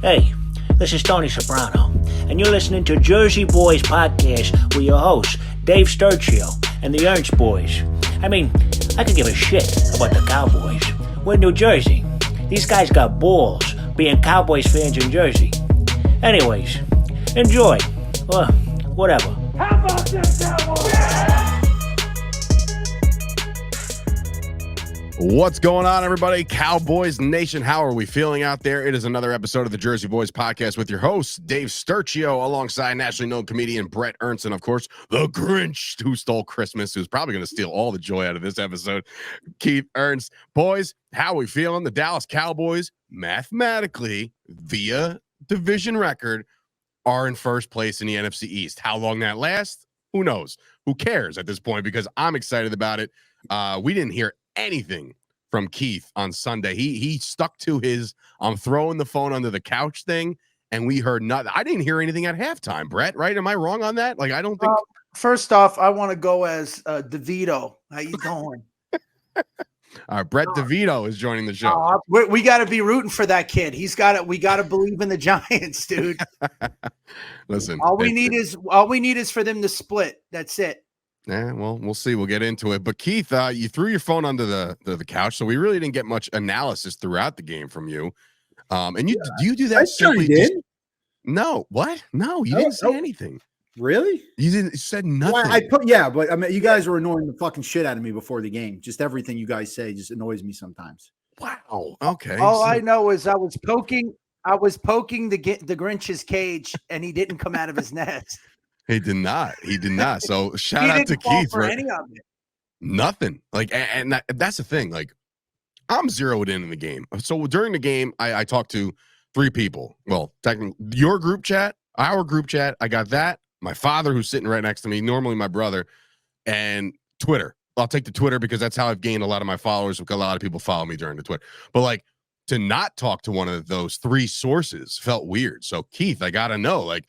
Hey, this is Tony Soprano, and you're listening to Jersey Boyz Podcast with your hosts, Dave Sturchio and the Ernst boys. I mean, I could give a shit about the Cowboys. We're in New Jersey. These guys got balls being Cowboys fans in Jersey. Anyways, enjoy. Or whatever. How about this, Cowboys? What's going on, everybody? Cowboys Nation, how are we feeling out there? It is another episode of the Jersey Boyz Podcast with your host, Dave Sturchio, alongside nationally known comedian Bret, Ernst, and of course, the Grinch who stole Christmas, who's probably going to steal all the joy out of this episode, Keith Ernst. Boys, how are we feeling? The Dallas Cowboys, mathematically, via division record, are in first place in the NFC East. How long that lasts? Who knows? Who cares at this point? Because I'm excited about it. We didn't hear anything from Keith on Sunday. He stuck to his I'm throwing the phone under the couch thing, and we heard nothing. I didn't hear anything at halftime, Bret, right? Am I wrong on that? Like, I don't think. First off, I want to go as DeVito. How you doing? Brett DeVito is joining the show. We got to be rooting for that kid. We got to believe in the Giants, dude. Listen, all we need is for them to split. That's it. Yeah, well, we'll see. We'll get into it. But Keith, you threw your phone under the couch, so we really didn't get much analysis throughout the game from you. And do you do that simply? No, what? No, you didn't say anything. Really? You said nothing. Well, but I mean, you guys were annoying the fucking shit out of me before the game. Just everything you guys say just annoys me sometimes. Wow. Okay. All I know is I was poking the Grinch's cage, and he didn't come out of his nest. He did not. So shout out to Keith for any of it. Nothing. Like, and that's the thing. Like, I'm zeroed in the game. So during the game, I talked to three people. Well, technically, your group chat, our group chat. I got that. My father, who's sitting right next to me, normally my brother, and Twitter. I'll take the Twitter because that's how I've gained a lot of my followers, because a lot of people follow me during the Twitter. But like, to not talk to one of those three sources felt weird. So Keith, I gotta know, like,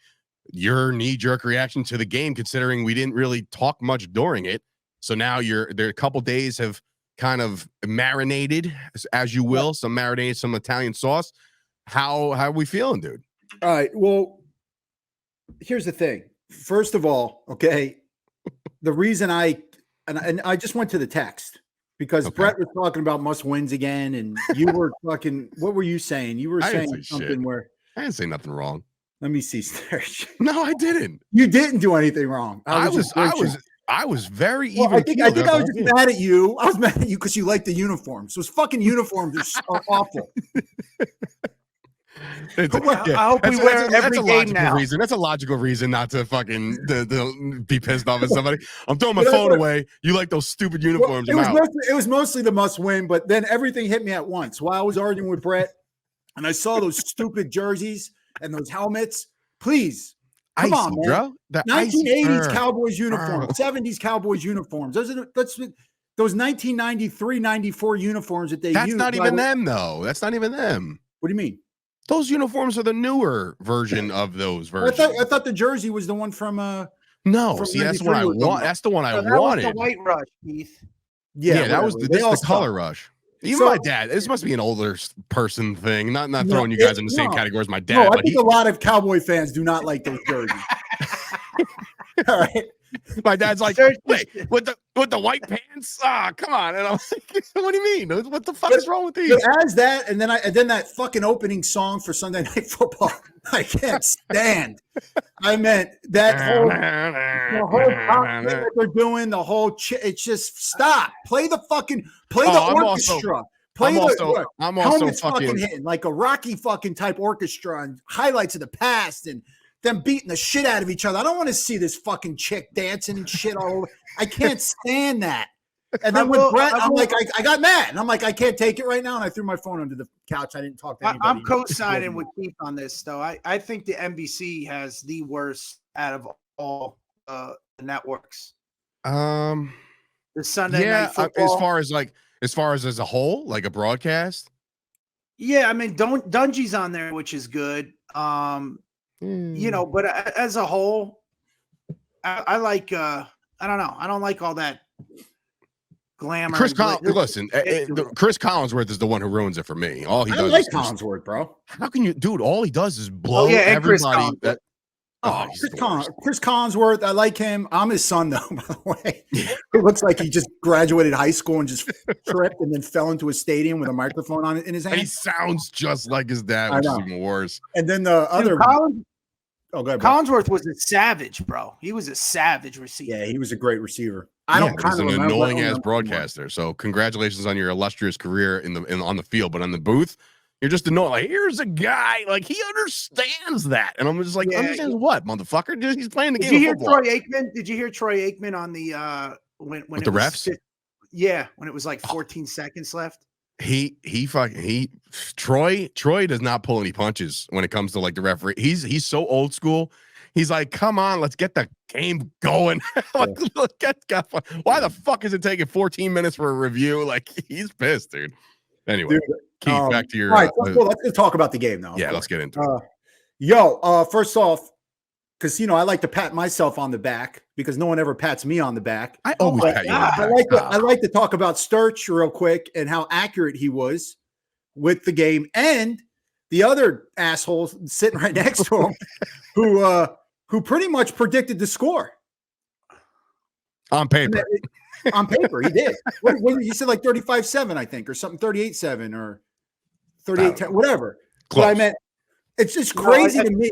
your knee-jerk reaction to the game, considering we didn't really talk much during it. So now there a couple days have kind of marinated, as you will, some marinated, some Italian sauce. How are we feeling, dude? All right. Well, here's the thing. First of all, okay, the reason I just went to the text because Bret was talking about must wins again, and you were fucking. What were you saying? You were saying something where I didn't say nothing wrong. Let me see, Sturch. No, I didn't. You didn't do anything wrong. I was very even. Well, I think I was just mad at you. I was mad at you because you like the uniforms. Those fucking uniforms are awful. I hope we wear it every game now. That's a logical reason not to fucking to be pissed off at somebody. I'm throwing my phone away. You like those stupid uniforms? It was mostly the must win, but then everything hit me at once. While I was arguing with Bret, and I saw those stupid jerseys and those helmets. Please, come on, man. Bro. 1980s Cowboys uniforms, 70s Cowboys uniforms. Those 1993, 94 uniforms that they use. That's not even them, though. That's not even them. What do you mean? Those uniforms are the newer version of those versions. I thought the jersey was the one from no, see, that's the one I want. That's the one I wanted. Was the White Rush, Keith. Yeah, that was the color rush. Even my dad. This must be an older person thing. Not throwing you guys in the same category as my dad. No, I think a lot of Cowboy fans do not like those jerseys. All right. My dad's like, wait, with the white pants? Come on. And I'm like, what do you mean? What the fuck is wrong with these? As that, and then that fucking opening song for Sunday Night Football, I can't stand. I meant that whole thing that they're doing, the whole it's just stop. Play the orchestra. I'm also fucking hitting like a Rocky fucking type orchestra and highlights of the past and them beating the shit out of each other. I don't want to see this fucking chick dancing and shit all over. I can't stand that. And then with Bret, I'm like, I got mad. And I'm like, I can't take it right now. And I threw my phone under the couch. I didn't talk to anybody. I'm co-signing with Keith on this, though. I think the NBC has the worst out of all the networks. The Sunday Night Football. as far as a whole, like a broadcast. Yeah, I mean, Dungy's on there, which is good. You know, but as a whole, I like. I don't know. I don't like all that glamour. Chris and listen, Chris Collinsworth is the one who ruins it for me. All he does like is Collinsworth, bro. how can you, dude? All he does is blow and Chris everybody. Chris Collinsworth, I like him. I'm his son, though, by the way. It looks like he just graduated high school and just tripped and then fell into a stadium with a microphone on it in his hand. And he sounds just like his dad, which is even worse. And then the other Collinsworth was a savage, bro. He was a savage receiver. Yeah, he was a great receiver. He's an annoying ass broadcaster. So congratulations on your illustrious career on the field, but on the booth, you're just annoying. Like, here's a guy, like he understands that, and I'm just like, understands what, motherfucker? Dude, he's playing the game. Did you hear Troy Aikman on the when with the refs? When it was like 14 seconds left. Troy does not pull any punches when it comes to like the referee. He's so old school. He's like, come on, let's get the game going. Why the fuck is it taking 14 minutes for a review? Like, he's pissed, dude. Anyway, Keith, back to your. All right, let's talk about the game now. Yeah, let's get into it. First off, because I like to pat myself on the back because no one ever pats me on the back. I always pat you on the back. I like to talk about Sturch real quick and how accurate he was with the game, and the other asshole sitting right next to him who pretty much predicted the score on paper. On paper, he did. What he said, like 35-7, I think, or something, 38-7 or 38-10, whatever. Close. But I meant, it's just crazy to me.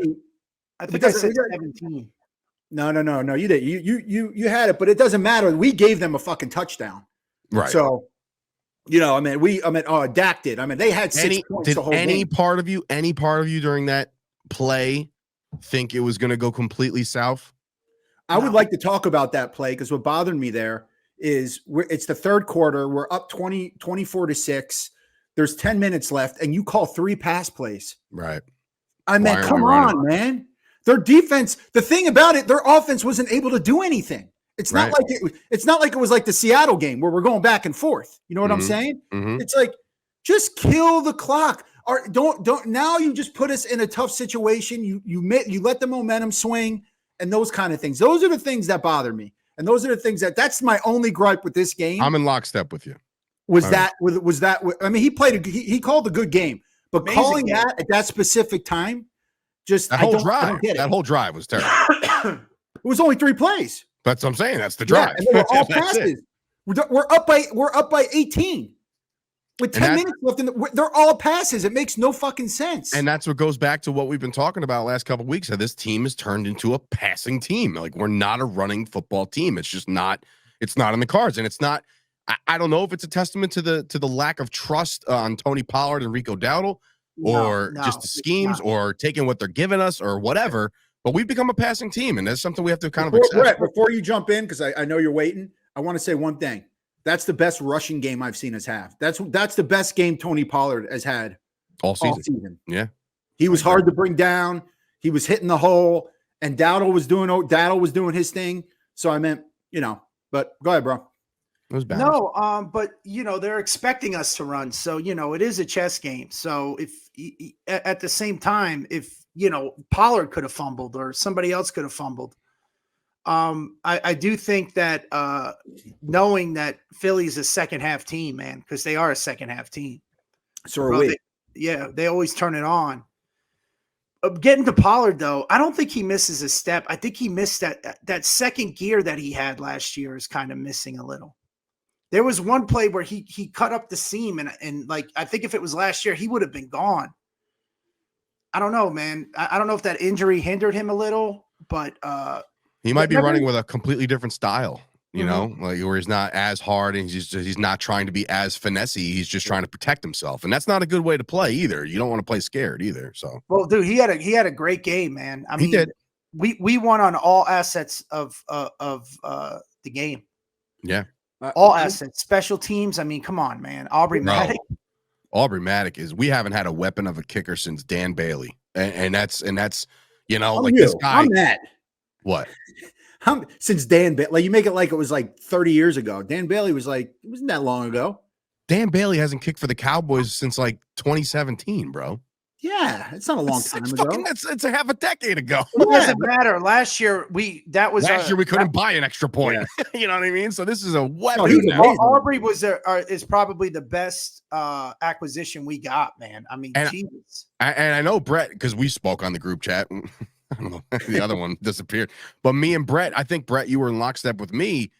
I think I said 17. No. You did. You had it, but it doesn't matter. We gave them a fucking touchdown. Right. So, Dak did. I mean, they had 6 points did the whole any game. part of you during that play think it was going to go completely south? I would like to talk about that play because what bothered me there is it's the third quarter. We're up 24-6. There's 10 minutes left, and you call 3 pass plays. Right. I mean, come on, man. Their defense, the thing about it, their offense wasn't able to do anything. It's not like it was like the Seattle game where we're going back and forth. You know what I'm saying? Mm-hmm. It's like, just kill the clock. Or don't now you just put us in a tough situation. You let the momentum swing and those kind of things. Those are the things that bother me. And those are the things that's my only gripe with this game. I'm in lockstep with you. I mean, he called a good game, but amazing calling game. That at that specific time, just that whole drive was terrible. It was only 3 plays. That's what I'm saying. That's the drive. Yeah, and they were all passes. We're up by 18 with 10 minutes left. They're all passes. It makes no fucking sense. And that's what goes back to what we've been talking about last couple of weeks. That this team has turned into a passing team. Like, we're not a running football team. It's just not. It's not in the cards, and it's not. I don't know if it's a testament to the lack of trust on Tony Pollard and Rico Dowdle, or just the schemes, or taking what they're giving us, or whatever. But we've become a passing team, and that's something we have to kind of accept. Brett, before you jump in, because I know you're waiting, I want to say one thing. That's the best rushing game I've seen us have. That's the best game Tony Pollard has had all season. Yeah, he was hard to bring down. He was hitting the hole, and Dowdle was doing his thing. So I meant, but go ahead, bro. It was bad. No, but they're expecting us to run, so it is a chess game. So if at the same time, if Pollard could have fumbled or somebody else could have fumbled, I do think that knowing that Philly's a second half team, man, because they are a second half team. So are we. They always turn it on. Getting to Pollard, though, I don't think he misses a step. I think he missed that second gear that he had last year is kind of missing a little. There was one play where he cut up the seam, and like, I think if it was last year, he would have been gone. I don't know, man. I don't know if that injury hindered him a little, but he might be running with a completely different style, like where he's not as hard and he's not trying to be as finessey. He's just trying to protect himself, and that's not a good way to play either. You don't want to play scared either. So, well, dude, he had a great game, man. I mean, he did. We won on all assets of the game. Yeah. All assets, special teams. I mean, come on, man. Aubrey Maddock is. We haven't had a weapon of a kicker since Dan Bailey, and that's this guy. I'm mad. What? Since Dan Bailey, like, you make it like it was like 30 years ago. Dan Bailey was like, it wasn't that long ago. Dan Bailey hasn't kicked for the Cowboys since like 2017, bro. Yeah, it's not a long time ago. It's a half a decade ago. It doesn't matter. Last year we couldn't buy an extra point. Yeah. You know what I mean? So this is a weapon. Aubrey is probably the best acquisition we got, man. I mean, Jesus. And I know Bret, because we spoke on the group chat. I don't know, the other one disappeared. But me and Bret, I think Bret, you were in lockstep with me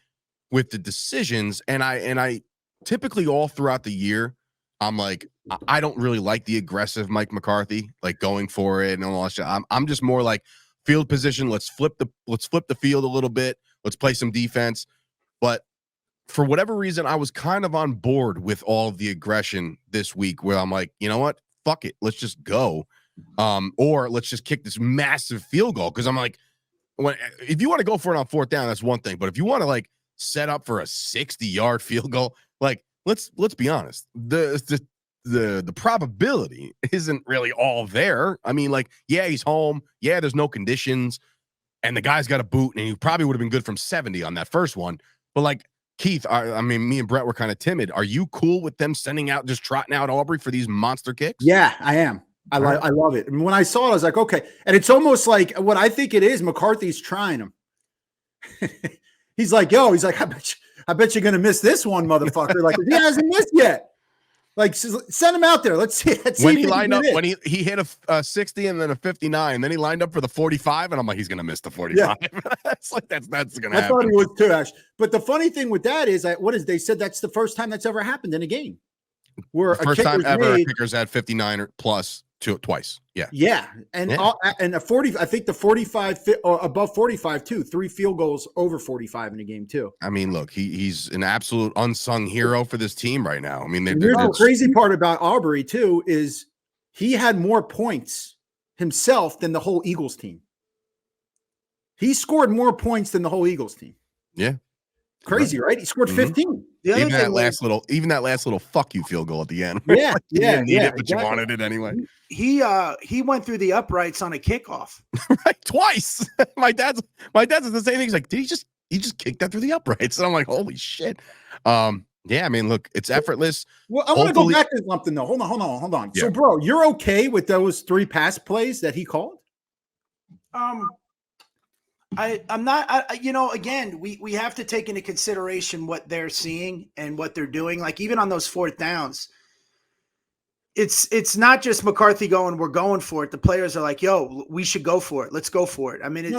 with the decisions, and I typically all throughout the year, I'm like, I don't really like the aggressive Mike McCarthy, like going for it and all that shit. I'm just more like field position. Let's flip the field a little bit. Let's play some defense. But for whatever reason, I was kind of on board with all of the aggression this week, where I'm like, you know what? Fuck it. Let's just go. Or let's just kick this massive field goal. Because I'm like, if you want to go for it on fourth down, that's one thing. But if you want to like set up for a 60-yard field goal, like let's be honest, the probability isn't really all there. I mean, like, yeah, he's home. Yeah, there's no conditions, and the guy's got a boot, and he probably would have been good from 70 on that first one. But like Keith, I mean, me and Bret were kind of timid. Are you cool with them sending out, just trotting out Aubrey for these monster kicks? Yeah, I am. I love it. And when I saw it, I was like, okay. And it's almost like what I think it is. McCarthy's trying him. He's like, I bet you're going to miss this one, motherfucker. Like, he hasn't missed yet. Like, send him out there. Let's see. When he lined up, when he hit a 60 and then a 59, and then he lined up for the 45, and I'm like, he's going to miss the 45. Yeah. That's going to happen. I thought he was too, Ash. But the funny thing with that is, they said that's the first time that's ever happened in a game. Where the first time ever a kicker's had 59 or plus twice. Yeah. Yeah. And a 40, I think the 45 or above 45 too, 3 field goals over 45 in a game too. I mean, look, he's an absolute unsung hero for this team right now. I mean, the crazy part about Aubrey too is he had more points himself than the whole Eagles team. He scored more points than the whole Eagles team. Yeah. Crazy, right? He scored 15. Even that last little fuck you field goal at the end. Yeah, you didn't need it, but exactly. You wanted it anyway. He went through the uprights on a kickoff. Right, twice. My dad's the same thing. He's like, did he just kick that through the uprights? And I'm like, holy shit. Yeah, I mean, look, it's effortless. Well, I want to go back to something though. Hold on. Yeah. So, bro, you're okay with those 3 pass plays that he called? I'm not, again, we have to take into consideration what they're seeing and what they're doing. Like even on those fourth downs, it's not just McCarthy going, we're going for it. The players are like, yo, we should go for it. Let's go for it. I mean,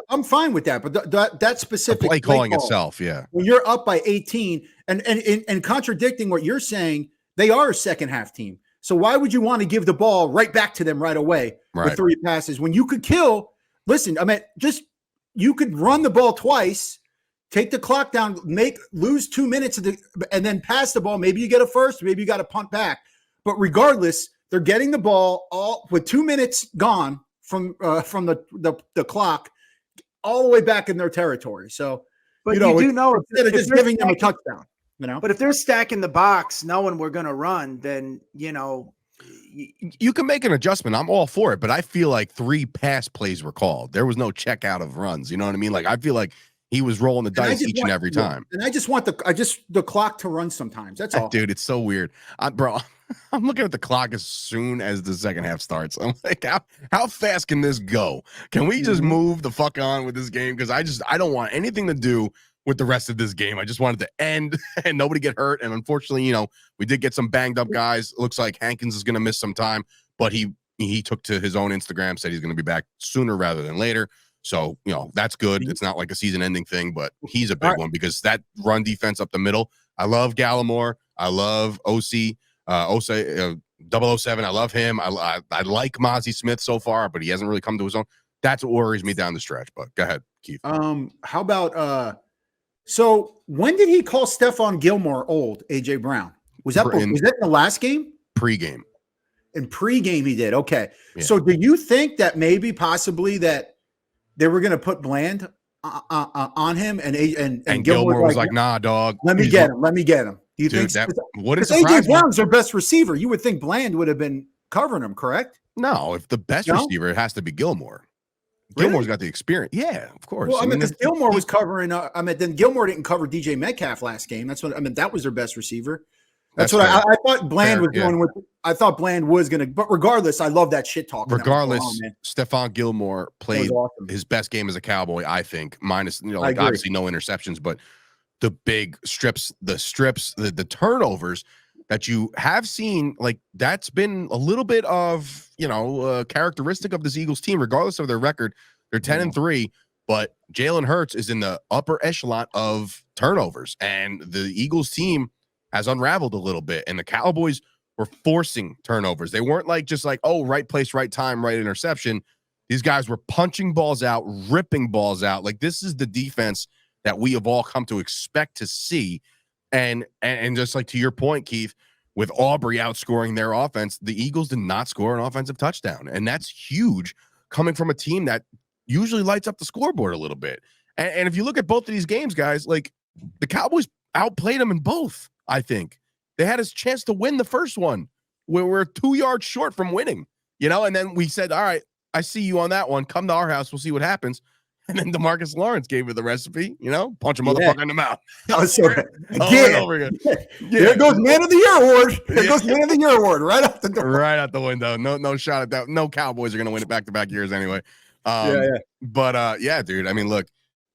I'm fine with that. But that specific play calling itself. Yeah. When you're up by 18 and contradicting what you're saying, they are a second half team. So why would you want to give the ball right back to them right away with 3 passes when you could kill? Listen, I mean, you could run the ball twice, take the clock down, lose 2 minutes and then pass the ball. Maybe you get a first, maybe you got to punt back. But regardless, they're getting the ball all with 2 minutes gone from the clock, all the way back in their territory. So, but instead of just giving them a touchdown, But if they're stacking the box, knowing we're going to run, then you can make an adjustment. I'm all for it, but I feel like 3 pass plays were called. There was no check out of runs. You know what I mean? Like I feel like he was rolling the dice each and every time. And I just want the clock to run sometimes. That's all. Dude, it's so weird. Bro, I'm looking at the clock as soon as the second half starts. I'm like, how fast can this go? Can we just move the fuck on with this game? Because I don't want anything to do with the rest of this game. I just wanted to end and nobody get hurt. And unfortunately, we did get some banged up guys. It looks like Hankins is going to miss some time, but he took to his own Instagram, said he's going to be back sooner rather than later. So, that's good. It's not like a season ending thing, but he's a big one because that run defense up the middle. I love Gallimore. I love OC, 007. I love him. I like Mozzie Smith so far, but he hasn't really come to his own. That's what worries me down the stretch, but go ahead, Keith. How about, so when did he call Stephon Gilmore old, AJ Brown? Was that in the last game? Pre-game. In pre-game he did. Okay. Yeah. So do you think that maybe possibly that they were going to put Bland on him and Gilmore was like, nah, dog. Let me get him. Do you think that wouldn't surprise AJ Brown's their best receiver? You would think Bland would have been covering him, correct? No, if the best receiver, it has to be Gilmore. Gilmore's got the experience. Yeah, of course. Well, because Gilmore was covering. Then Gilmore didn't cover DJ Metcalf last game. That's what that was their best receiver. That's what I thought Bland was going with. I thought Bland was going to, but regardless, I love that shit talk. Regardless, Stephon Gilmore played his best game as a Cowboy, I think, minus, obviously no interceptions, but the big strips, the turnovers that you have seen, like that's been a little bit of, characteristic of this Eagles team, regardless of their record. They're 10-3, but Jalen Hurts is in the upper echelon of turnovers, and the Eagles team has unraveled a little bit, and the Cowboys were forcing turnovers. They weren't just right place, right time, right interception. These guys were punching balls out, ripping balls out. Like, this is the defense that we have all come to expect to see. And just like to your point, Keith, with Aubrey outscoring their offense, the Eagles did not score an offensive touchdown. And that's huge coming from a team that usually lights up the scoreboard a little bit. And if you look at both of these games, guys, like the Cowboys outplayed them in both. I think they had a chance to win the first one. We're 2 yards short from winning, and then we said, all right, I see you on that one. Come to our house. We'll see what happens. And then DeMarcus Lawrence gave her the recipe, punch a motherfucker in the mouth. Over again. There goes Man of the Year award. There goes Man of the Year award right out the door. Right out the window. No shot at that. No Cowboys are going to win it back-to-back years anyway. But, dude, I mean, look,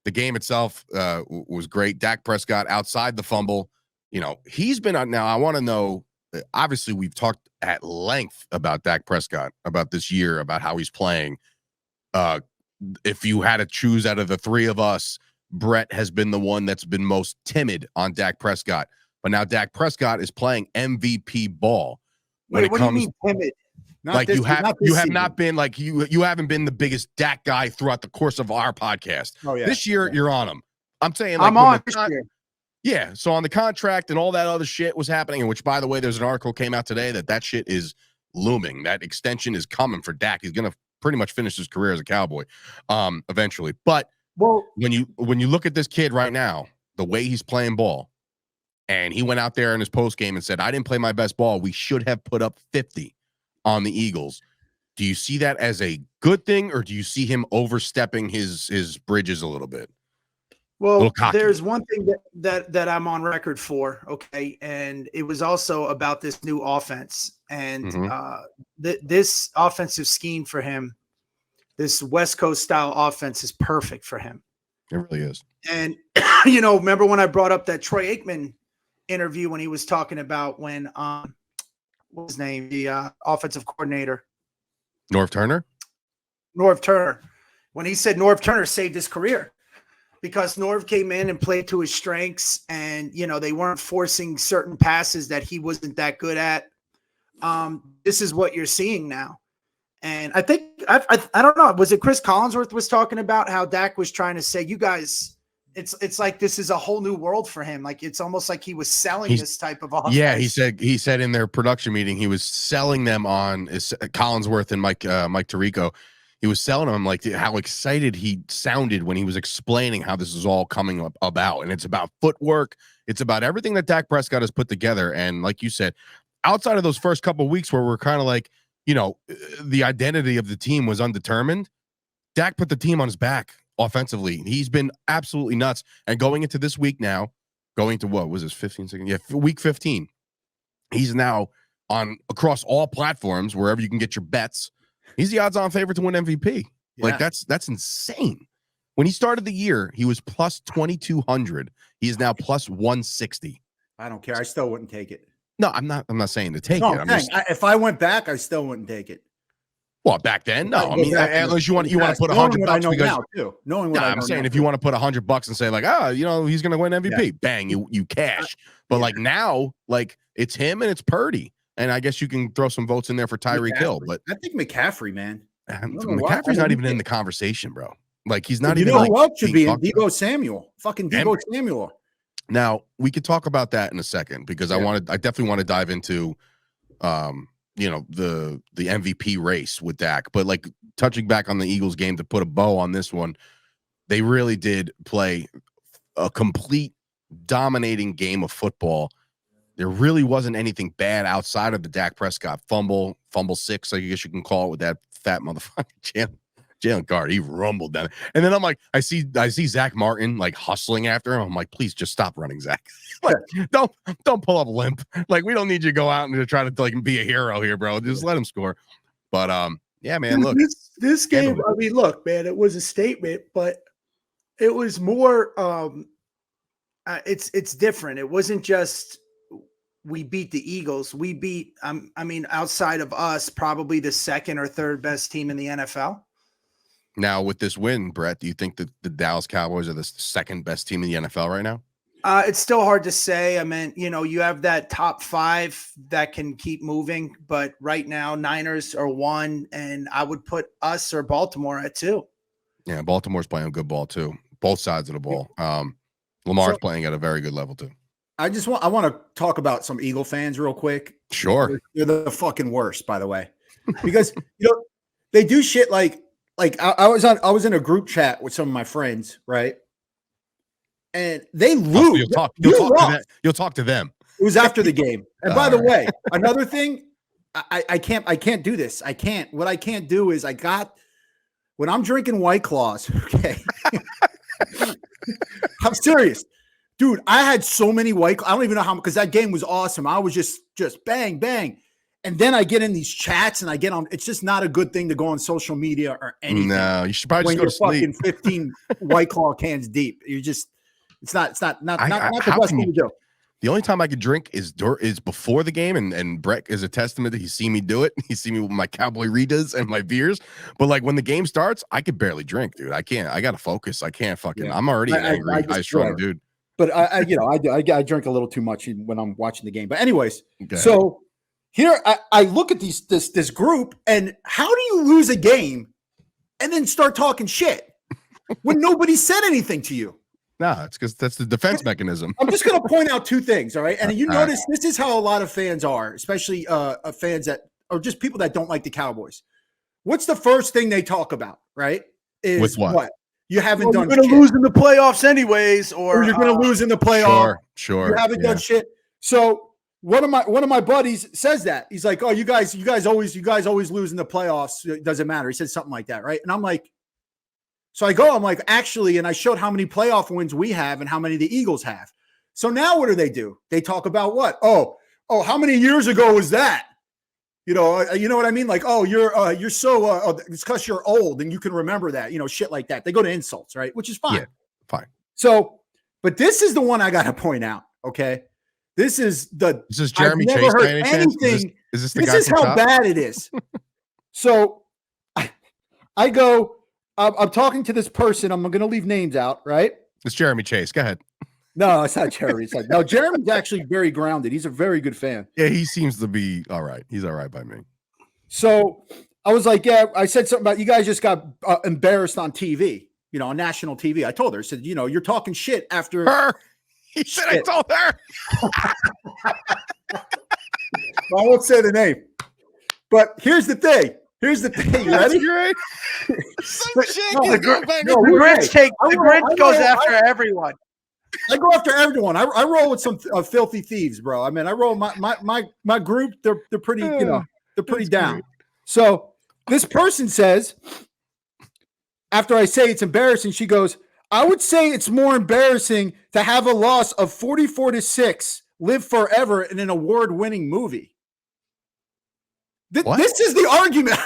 the game itself was great. Dak Prescott outside the fumble. He's been on. Now, I want to know, obviously, we've talked at length about Dak Prescott, about this year, about how he's playing. If you had to choose out of the three of us, Bret has been the one that's been most timid on Dak Prescott. But now Dak Prescott is playing MVP ball. What do you mean timid? You have not been you haven't been the biggest Dak guy throughout the course of our podcast. Oh, yeah. This year, you're on him. I'm saying I'm on this year. Yeah, so on the contract and all that other shit was happening, and which, by the way, there's an article came out today that shit is looming. That extension is coming for Dak. He's going to pretty much finish his career as a Cowboy eventually. But when you look at this kid right now, the way he's playing ball, and he went out there in his post game and said, I didn't play my best ball. We should have put up 50 on the Eagles. Do you see that as a good thing, or do you see him overstepping his bridges a little bit? Well, there's one thing that I'm on record for, okay, and it was also about this new offense and this offensive scheme for him. This West Coast style offense is perfect for him. It really is. And remember when I brought up that Troy Aikman interview when he was talking about when what was his name, the offensive coordinator, Norv Turner, when he said Norv Turner saved his career. Because Norv came in and played to his strengths, and they weren't forcing certain passes that he wasn't that good at. This is what you're seeing now, and I think I don't know. Was it Chris Collinsworth was talking about how Dak was trying to say, you guys, it's like this is a whole new world for him. Like it's almost like he was selling this type of offense. Yeah, he said in their production meeting he was selling them on Collinsworth and Mike Tirico. He was selling them how excited he sounded when he was explaining how this is all coming about. And it's about footwork. It's about everything that Dak Prescott has put together. And like you said, outside of those first couple of weeks where we're kind of the identity of the team was undetermined, Dak put the team on his back offensively. He's been absolutely nuts. And going into this week now, going to what was this, 15 seconds? Yeah, week 15. He's now on across all platforms, wherever you can get your bets. He's the odds-on favorite to win MVP. Yeah. That's insane. When he started the year, he was plus 2,200. He is now plus 160. I don't care. I still wouldn't take it. No, I'm not saying to take it. If I went back, I still wouldn't take it. Well, back then, no. I mean, unless you want to put $100 because I'm saying if you want to put $100 and say he's going to win MVP, bang, you cash. But now, it's him and it's Purdy. And I guess you can throw some votes in there for Tyreek Hill, but I think McCaffrey, man. McCaffrey's not even in the conversation, bro. He's not even. Who else should be in? Debo Samuel, fucking Debo Samuel. Now we could talk about that in a second because I definitely want to dive into, the MVP race with Dak. But touching back on the Eagles game to put a bow on this one, they really did play a complete dominating game of football. There really wasn't anything bad outside of the Dak Prescott fumble 6, I guess you can call it, with that fat motherfucking Jalen Carter, he rumbled down. And then I'm like, I see Zach Martin like hustling after him. I'm like, please just stop running, Zach. Like, don't pull up limp. Like, we don't need you to go out and to try to like be a hero here, bro. Just let him score. But yeah, man, look. This game, I mean, look, man, it was a statement, but it was more it's different. It wasn't just we beat the Eagles. We beat I mean, outside of us, probably the second or third best team in the NFL. Now, with this win, Bret, do you think that the Dallas Cowboys are the second best team in the NFL right now? It's still hard to say. I mean, you know, you have that top 5 that can keep moving, but right now Niners are 1, and I would put us or Baltimore at 2. Yeah, Baltimore's playing good ball too. Both sides of the ball. Lamar's playing at a very good level too. I want to talk about some Eagle fans real quick. Sure. They're the fucking worst, by the way, because you know they do shit like I was in a group chat with some of my friends, right? And they lose. You'll talk to them. It was after the game. And by the way, another thing, I can't do this. What I can't do is when I'm drinking White Claws, okay. I'm serious. Dude, I had so many White Claws. I don't even know how, because that game was awesome. I was just bang, bang. And then I get in these chats and I get on. It's just not a good thing to go on social media or anything. No, you should probably just go to sleep. Fucking 15 White Claw cans deep. It's not the best thing to do. The only time I could drink is before the game, and Bret is a testament that he's seen me do it. He's seen me with my Cowboy Ritas and my beers. But like when the game starts, I could barely drink, dude. I can't. I gotta focus. I can't fucking. Yeah. I'm already an angry, high-strung dude. But I drink a little too much when I'm watching the game. But anyways, so here I look at this group, and how do you lose a game and then start talking shit when nobody said anything to you? No, it's because that's the defense mechanism. I'm just going to point out 2 things, all right? And you notice this is how a lot of fans are, especially fans that or just people that don't like the Cowboys. What's the first thing they talk about, right? Is with what? You haven't done shit. You're going to lose in the playoffs anyways, or you're going to lose in the playoffs. Sure. You haven't done shit. So one of my buddies says that. He's like, "Oh, you guys always lose in the playoffs. It doesn't matter." He said something like that, right? And I'm like, so I'm like, actually, and I showed how many playoff wins we have and how many the Eagles have. So now what do? They talk about what? Oh, how many years ago was that? You know what I mean? Like, oh, you're so it's because you're old and you can remember that, shit like that. They go to insults, right? Which is fine. Yeah, fine. So, but this is the one I got to point out. Okay, this is Jeremy Chase. Never heard anything. Is this is how bad it is. So, I go. I'm talking to this person. I'm going to leave names out, right? It's Jeremy Chase. Go ahead. No, it's not Jeremy. No, Jeremy's actually very grounded. He's a very good fan. Yeah, he seems to be all right. He's all right by me. So I was like, yeah, I said something about you guys just got embarrassed on TV, on national TV. I told her, I said, you're talking shit after her. He said, I told her. Well, I won't say the name. But here's the thing. You ready? Great. The Grinch goes after everyone. I go after everyone. I roll with some filthy thieves, bro. I mean, I roll my group. They're pretty, they're pretty down. Great. So this person says, after I say it's embarrassing, she goes, I would say it's more embarrassing to have a loss of 44-6, live forever in an award-winning movie. This is the argument.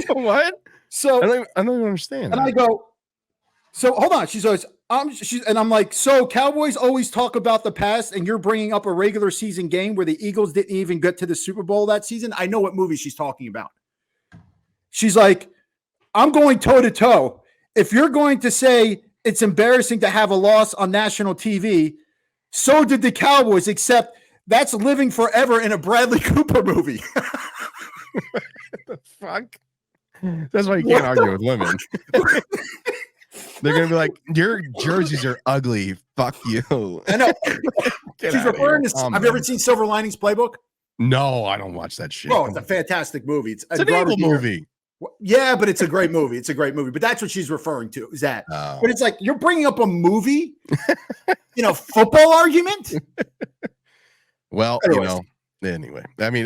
What? So I don't even understand. And I go, so hold on. I'm like, so Cowboys always talk about the past, and you're bringing up a regular season game where the Eagles didn't even get to the Super Bowl that season. I know what movie she's talking about. She's like, I'm going toe to toe. If you're going to say it's embarrassing to have a loss on national TV, so did the Cowboys, except that's living forever in a Bradley Cooper movie. The fuck? That's why you can't argue with women. They're going to be like, your jerseys are ugly. Fuck you. I know. She's referring to, have you ever seen Silver Linings Playbook? No, I don't watch that shit. Oh, it's a fantastic movie. It's an evil movie. Yeah, but it's a great movie. But that's what she's referring to, is that. Oh. But it's like, you're bringing up a movie, football argument? Well, anyway, I mean,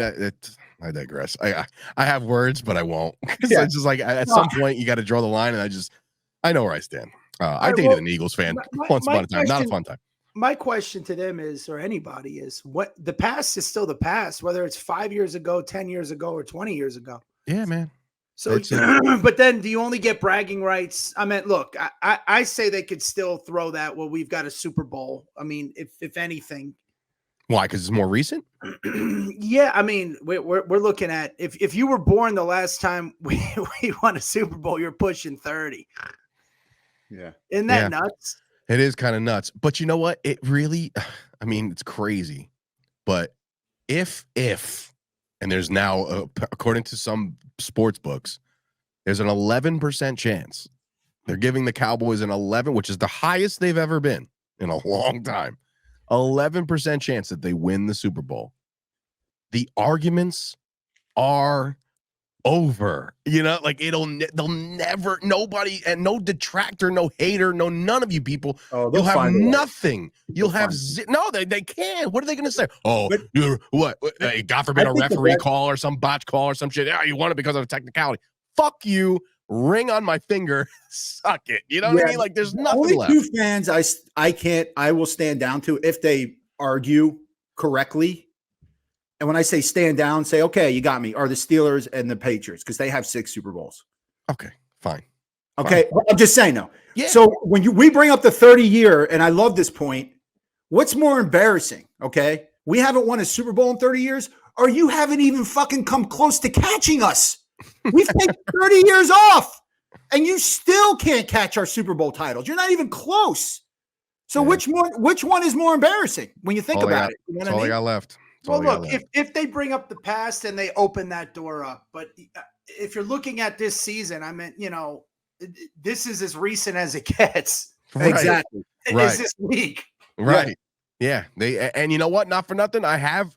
I digress. I have words, but I won't. Because it's just like at some point you got to draw the line, and I know where I stand. I dated an Eagles fan once upon a time. Not a fun time. My question to them is, or anybody is, what the past is still the past, whether it's 5 years ago, 10 years ago, or 20 years ago. Yeah, man. So, but then do you only get bragging rights? I mean, look, I say they could still throw that. Well, we've got a Super Bowl. I mean, if anything. Why? Because it's more recent? Yeah, I mean, we're looking at if you were born the last time we won a Super Bowl, you're pushing 30. Yeah. Isn't that nuts? It is kind of nuts. But you know what? It really, I mean, it's crazy. But if, and there's now, according to some sports books, there's an 11% chance. They're giving the Cowboys an 11, which is the highest they've ever been in a long time. 11% chance that they win the Super Bowl. The arguments are over. You know, like they'll never, nobody, and no detractor, no hater, no none of you people. Oh, you'll have nothing. You'll have no, they can't. What are they going to say? Oh, you're what? God forbid a referee call or some botch call or some shit. Yeah, you won it because of a technicality. Fuck you. Ring on my finger. Suck it. You know what I mean? Like there's nothing only left. Two fans I will stand down to if they argue correctly. And when I say stand down, say, okay, you got me, are the Steelers and the Patriots, because they have 6 Super Bowls. Okay, fine. Okay, fine. I'm just saying, no. Yeah. So when we bring up the 30-year, and I love this point, what's more embarrassing, okay? We haven't won a Super Bowl in 30 years, or you haven't even fucking come close to catching us. We've taken 30 years off, and you still can't catch our Super Bowl titles. You're not even close. So which one is more embarrassing when you think about it? You know that's all I got left. Well, look, if they bring up the past and they open that door up, but if you're looking at this season, I mean, you know, this is as recent as it gets. Right. Exactly. Right. Is this week. Right. Yeah. And you know what? Not for nothing. I've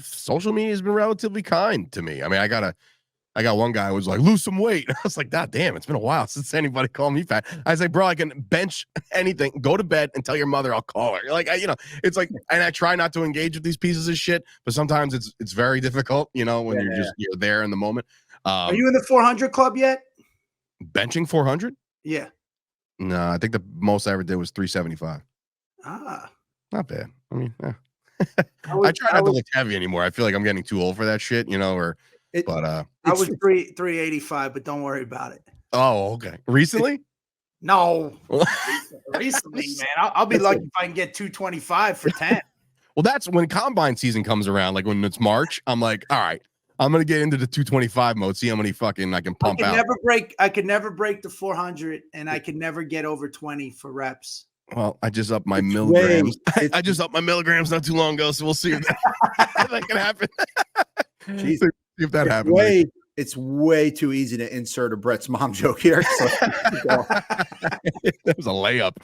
social media has been relatively kind to me. I mean, I got one guy who was like, lose some weight. I was like, God damn, it's been a while since anybody called me fat. I was like, bro, I can bench anything, go to bed and tell your mother I'll call her. Like, it's like, and I try not to engage with these pieces of shit, but sometimes it's very difficult, you know, when you're there in the moment. Are you in the 400 club yet? Benching 400? Yeah. No, I think the most I ever did was 375. Not bad. I mean, I try not to lift heavy anymore. I feel like I'm getting too old for that shit, you know, I was 385, but don't worry about it. Oh, okay. Recently? No. Recently, man. I'll be lucky if I can get 225 for 10. Well, that's when combine season comes around. Like when it's March, I'm like, all right, I'm gonna get into the 225 mode, see how many fucking I can pump out. I could never break the 400, and I could never get over 20 for reps. Well, I just upped my milligrams. I just upped my milligrams not too long ago, so we'll see if that can happen. Jeez. See if that happens. It's way too easy to insert a Bret's mom joke here. So, that was a layup.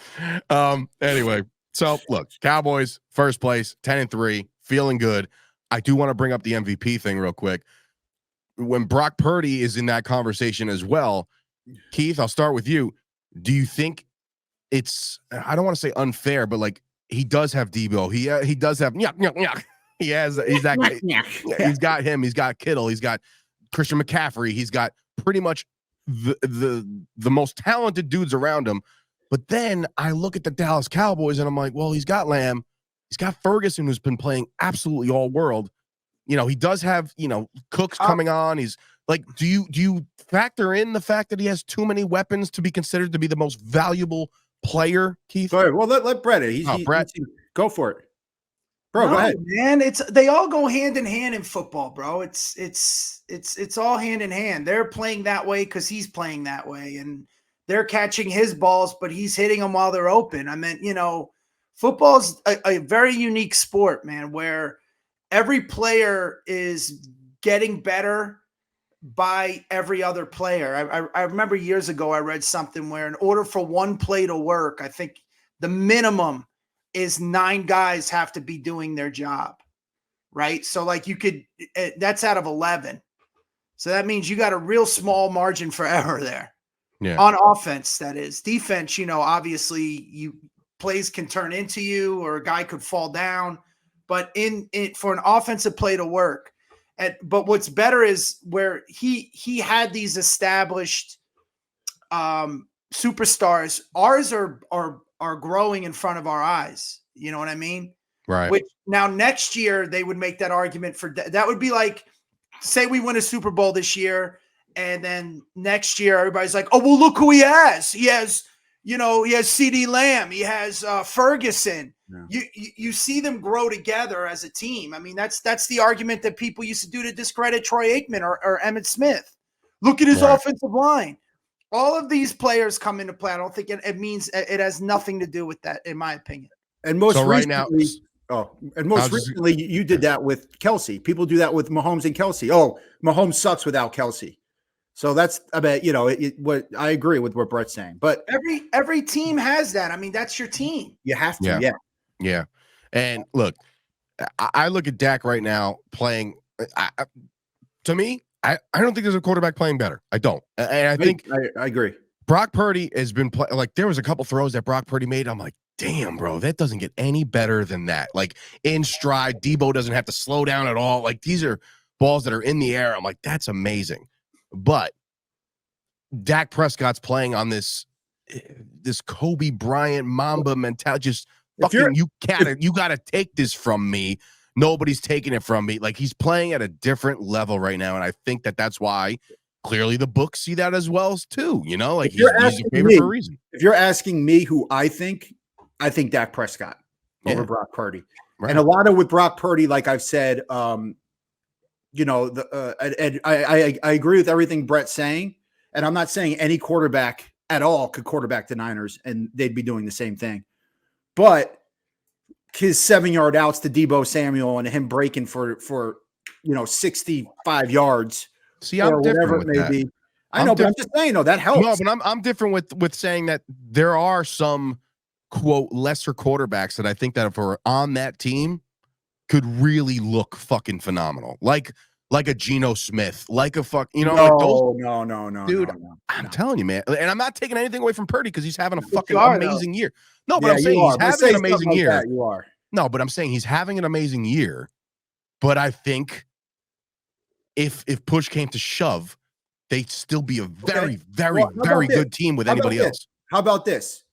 Anyway, so look, Cowboys, first place, 10-3, feeling good. I do want to bring up the MVP thing real quick. When Brock Purdy is in that conversation as well, Keith, I'll start with you. Do you think it's, I don't want to say unfair, but like he does have Debo. He does have he's that guy. He's got him, he's got Kittle, he's got Christian McCaffrey, he's got pretty much the most talented dudes around him. But then I look at the Dallas Cowboys and I'm like, well, he's got Lamb, he's got Ferguson, who's been playing absolutely all world. You know, he does have, Cooks coming on. He's like, do you factor in the fact that he has too many weapons to be considered to be the most valuable player, Keith? All right, well, let Bret. Bret, go for it. Bro, go ahead. Man, they all go hand in hand in football, bro. It's all hand in hand. They're playing that way because he's playing that way, and they're catching his balls, but he's hitting them while they're open. I mean, football's a very unique sport, man, where every player is getting better by every other player. I remember years ago I read something where in order for one play to work, I think the minimum is 9 guys have to be doing their job, right? So like that's out of 11. So that means you got a real small margin for error there. Yeah. On offense, that is. Defense, obviously plays can turn into you or a guy could fall down. But for an offensive play to work, But what's better is where he had these established superstars. Ours are growing in front of our eyes. You know what I mean? Right. Which now next year they would make that argument for that would be like, say we win a Super Bowl this year, and then next year everybody's like, oh well, look who he has. He has CeeDee Lamb. He has Ferguson. Yeah. You see them grow together as a team. I mean, that's the argument that people used to do to discredit Troy Aikman or Emmitt Smith. Look at his offensive line. All of these players come into play. I don't think it means it has nothing to do with that, in my opinion. And most recently, you did that with Kelsey. People do that with Mahomes and Kelsey. Oh, Mahomes sucks without Kelsey. So that's, I bet, what I agree with what Bret's saying. But every team has that. I mean, that's your team. You have to. Yeah. And look, I look at Dak right now playing. To me, I don't think there's a quarterback playing better. I don't. And I think I agree. Brock Purdy has been like, there was a couple throws that Brock Purdy made. I'm like, damn, bro, that doesn't get any better than that. Like in stride, Debo doesn't have to slow down at all. Like these are balls that are in the air. I'm like, that's amazing. But Dak Prescott's playing on this Kobe Bryant Mamba mentality. Just fucking, you gotta take this from me. Nobody's taking it from me. Like he's playing at a different level right now, and I think that's why clearly the books see that as well too. Like he's a favorite for a reason. If you're asking me who I think Dak Prescott over Brock Purdy, right. And a lot of with Brock Purdy, like I've said, I agree with everything Bret's saying, and I'm not saying any quarterback at all could quarterback the Niners, and they'd be doing the same thing. But his 7-yard outs to Debo Samuel and him breaking for 65 yards. See, I'm different with that. I know, but I'm just saying, that helps. No, but I'm different with saying that there are some quote lesser quarterbacks that I think that if we're on that team could really look fucking phenomenal. Like a Geno Smith, like a No, dude. I'm telling you, man. And I'm not taking anything away from Purdy because he's having a fucking amazing year. No, but I'm saying he's having an amazing year. You are. No, but I'm saying he's having an amazing year. But I think if push came to shove, they'd still be a very good team with anybody else. How about this?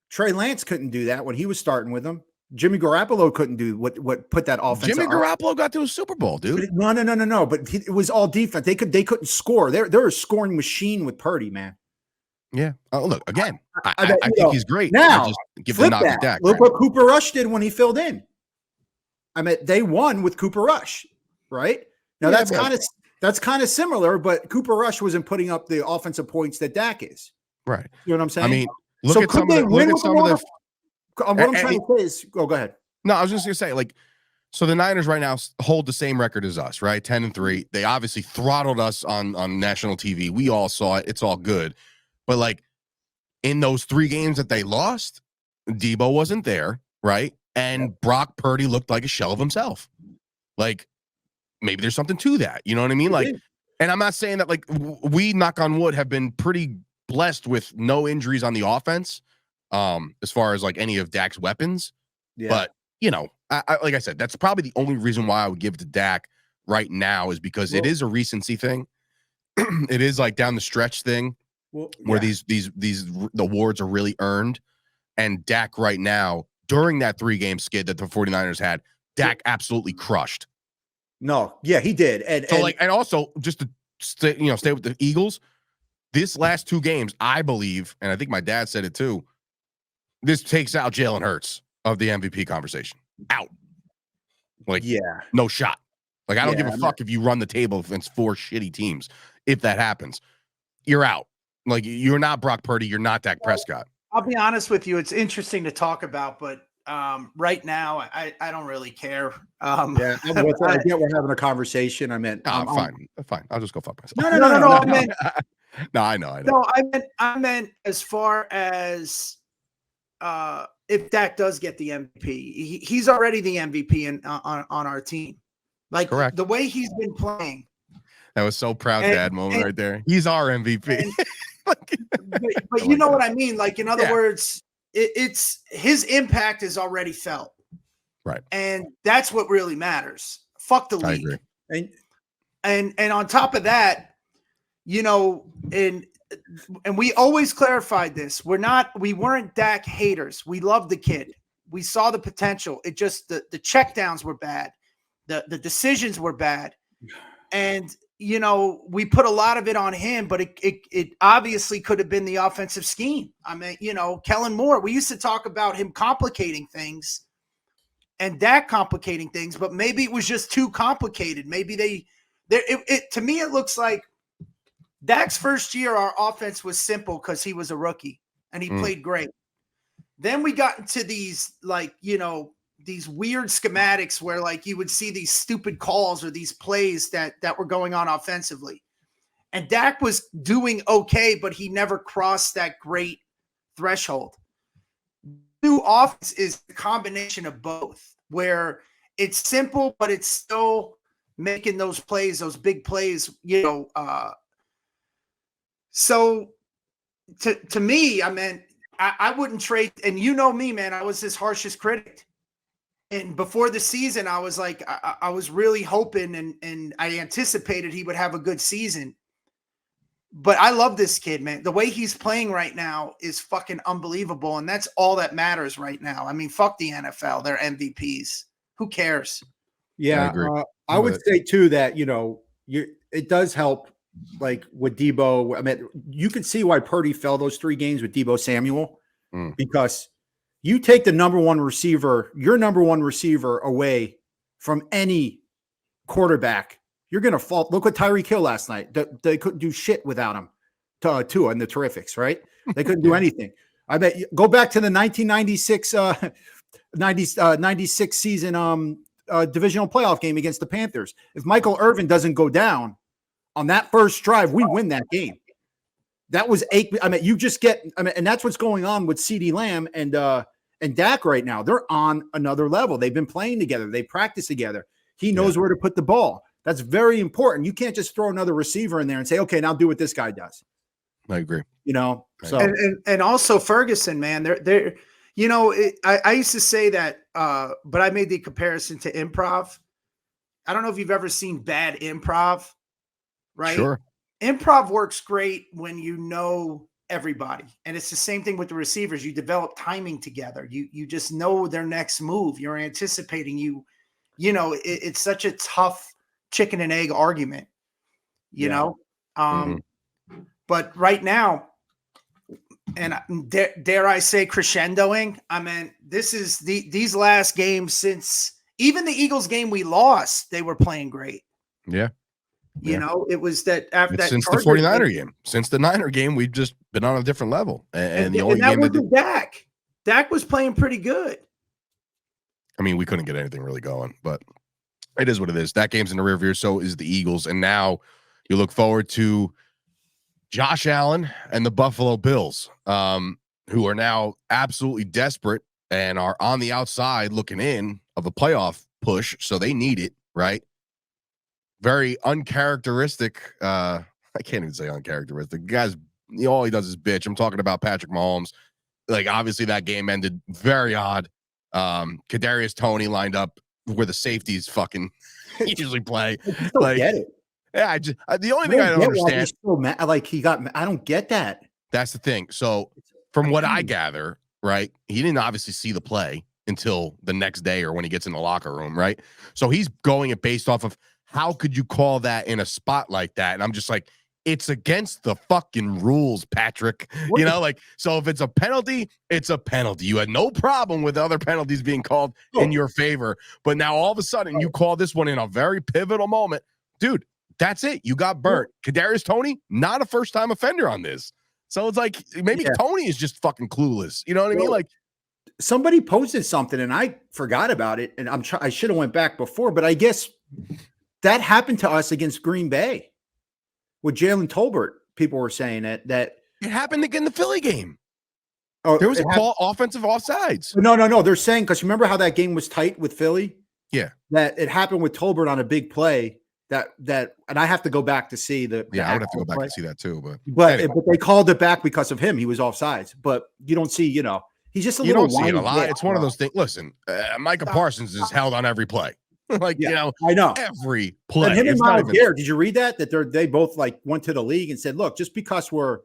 Trey Lance couldn't do that when he was starting with them. Jimmy Garoppolo couldn't do what put that offense. Jimmy Garoppolo got to a Super Bowl, dude. No. But it was all defense. They couldn't score. They're a scoring machine with Purdy, man. Yeah. Oh, look again. I think he's great. Now, just give the nod to Dak. Look what Cooper Rush did when he filled in. I mean, they won with Cooper Rush, right? Now that's kind of similar, but Cooper Rush wasn't putting up the offensive points that Dak is. Right. You know what I'm saying? I mean, look at some of the. What I'm trying to say is, go ahead. No, I was just gonna say, so the Niners right now hold the same record as us, right? 10-3. They obviously throttled us on national TV. We all saw it. It's all good, but in those 3 games that they lost, Debo wasn't there, right? And Brock Purdy looked like a shell of himself. Maybe there's something to that. You know what I mean? And I'm not saying that we, knock on wood, have been pretty blessed with no injuries on the offense. As far as any of Dak's weapons, but like I said, that's probably the only reason why I would give it to Dak right now is because it is a recency thing. It is down the stretch thing where these the awards are really earned, and Dak right now during that 3-game skid that the 49ers had, Dak absolutely crushed. No, yeah, he did, and also just to stay with the Eagles, this last 2 games, I believe, and I think my dad said it too. This takes out Jalen Hurts of the MVP conversation. Out. No shot. I don't give a fuck if you run the table against 4 shitty teams. If that happens, you're out. You're not Brock Purdy. You're not Dak Prescott. I'll be honest with you. It's interesting to talk about, but right now, I don't really care. I get we're having a conversation. I meant, I'm fine. I'll just go fuck myself. No. I meant, no, I know. No, I meant as far as if Dak does get the MVP, he's already the MVP on our team. Correct. The way he's been playing. That was so proud dad moment right there. He's our MVP. But you know what I mean? In other words, it's his impact is already felt. Right. And that's what really matters. Fuck the league. I agree. And on top of that, you know, and we always clarified this. We weren't Dak haters. We loved the kid. We saw the potential. It just the checkdowns were bad. The decisions were bad. And you know, we put a lot of it on him, but it obviously could have been the offensive scheme. I mean, you know, Kellen Moore, we used to talk about him complicating things and Dak complicating things, but maybe it was just too complicated. Maybe to me, it looks like Dak's first year, our offense was simple because he was a rookie and he played great. Then we got into these, like, you know, these weird schematics where like you would see these stupid calls or these plays that were going on offensively. And Dak was doing okay, but he never crossed that great threshold. New offense is a combination of both, where it's simple, but it's still making those plays, those big plays, you know. So to me, I mean, I wouldn't trade. And you know me, man, I was his harshest critic. And before the season, I was like, I was really hoping and I anticipated he would have a good season. But I love this kid, man. The way he's playing right now is fucking unbelievable. And that's all that matters right now. I mean, fuck the NFL. They're MVPs. Who cares? Yeah. I would say, too, that, you know, it does help, like with Debo. I mean, you can see why Purdy fell those 3 games with Debo Samuel, because you take the number one receiver, your number one receiver away from any quarterback, you're going to fall. Look what Tyreek Hill last night. They couldn't do shit without him. Tua and the Terrifics, right? They couldn't do anything. I bet go back to the 1996 96 season divisional playoff game against the Panthers. If Michael Irvin doesn't go down on that first drive, we win that game. That was 8. I mean, you just get. I mean, and that's what's going on with CeeDee Lamb and Dak right now. They're on another level. They've been playing together. They practice together. He knows where to put the ball. That's very important. You can't just throw another receiver in there and say, "Okay, now do what this guy does." I agree. You know, so and also Ferguson, man. They're you know, I used to say that, but I made the comparison to improv. I don't know if you've ever seen bad improv, right? Sure. Improv works great when you know everybody. And it's the same thing with the receivers. You develop timing together. You just know their next move. You're anticipating you know, it's such a tough chicken and egg argument, you know? But right now, and dare I say crescendoing, I mean, this is these last games since even the Eagles game we lost, they were playing great. Yeah. You know, it was that after that since Chargers the 49er game. Since the Niner game, we've just been on a different level. And the only game wasn't Dak. Dak was playing pretty good. I mean, we couldn't get anything really going, but it is what it is. That game's in the rear view, so is the Eagles. And now you look forward to Josh Allen and the Buffalo Bills, who are now absolutely desperate and are on the outside looking in of a playoff push, so they need it, right? Very uncharacteristic. I can't even say uncharacteristic. The guy's, all he does is bitch. I'm talking about Patrick Mahomes. Like, obviously, that game ended very odd. Kadarius Toney lined up where the safeties fucking usually play. Like, get it. Yeah, the only thing I don't understand. I don't get that. That's the thing. So, from what I gather, right, he didn't obviously see the play until the next day or when he gets in the locker room, right? So he's going it based off of, how could you call that in a spot like that? And I'm just like, it's against the fucking rules, Patrick. You know, like, so if it's a penalty, it's a penalty. You had no problem with other penalties being called in your favor. But now all of a sudden you call this one in a very pivotal moment. Dude, that's it. You got burnt. Kadarius Toney, not a first-time offender on this. So it's like, maybe Toney is just fucking clueless. You know what I mean? Like, somebody posted something and I forgot about it. And I should have went back before, but I guess that happened to us against Green Bay with Jalen Tolbert. People were saying that it happened again in the Philly game. Oh, there was a call offensive offsides. No. They're saying, because remember how that game was tight with Philly? Yeah. That it happened with Tolbert on a big play that, and I have to go back to see the I would have to go back and see that too. But they called it back because of him. He was offsides, but you don't see, he's just a little. You don't see it a lot. It's one of those things. Listen, Micah Parsons is held on every play. Like, I know. every play. And him and It's not Miles even- Garrett, did you read that? That they both like went to the league and said, look, just because we're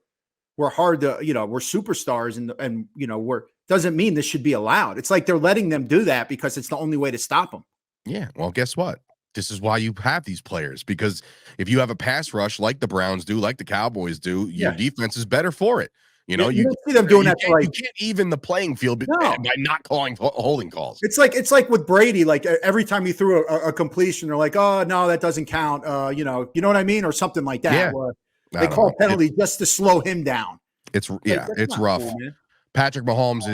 hard to, we're superstars and we're doesn't mean this should be allowed. It's like they're letting them do that because it's the only way to stop them. Yeah. Well, guess what? This is why you have these players, because if you have a pass rush like the Browns do, like the Cowboys do, your defense is better for it. You don't see them doing that. You can't even the playing field by not calling holding calls. It's like with Brady, like every time he threw a completion, they're like, oh no, that doesn't count. You know what I mean? Or something like that. Yeah. Where they call penalty just to slow him down. It's it's rough. Cool, Patrick Mahomes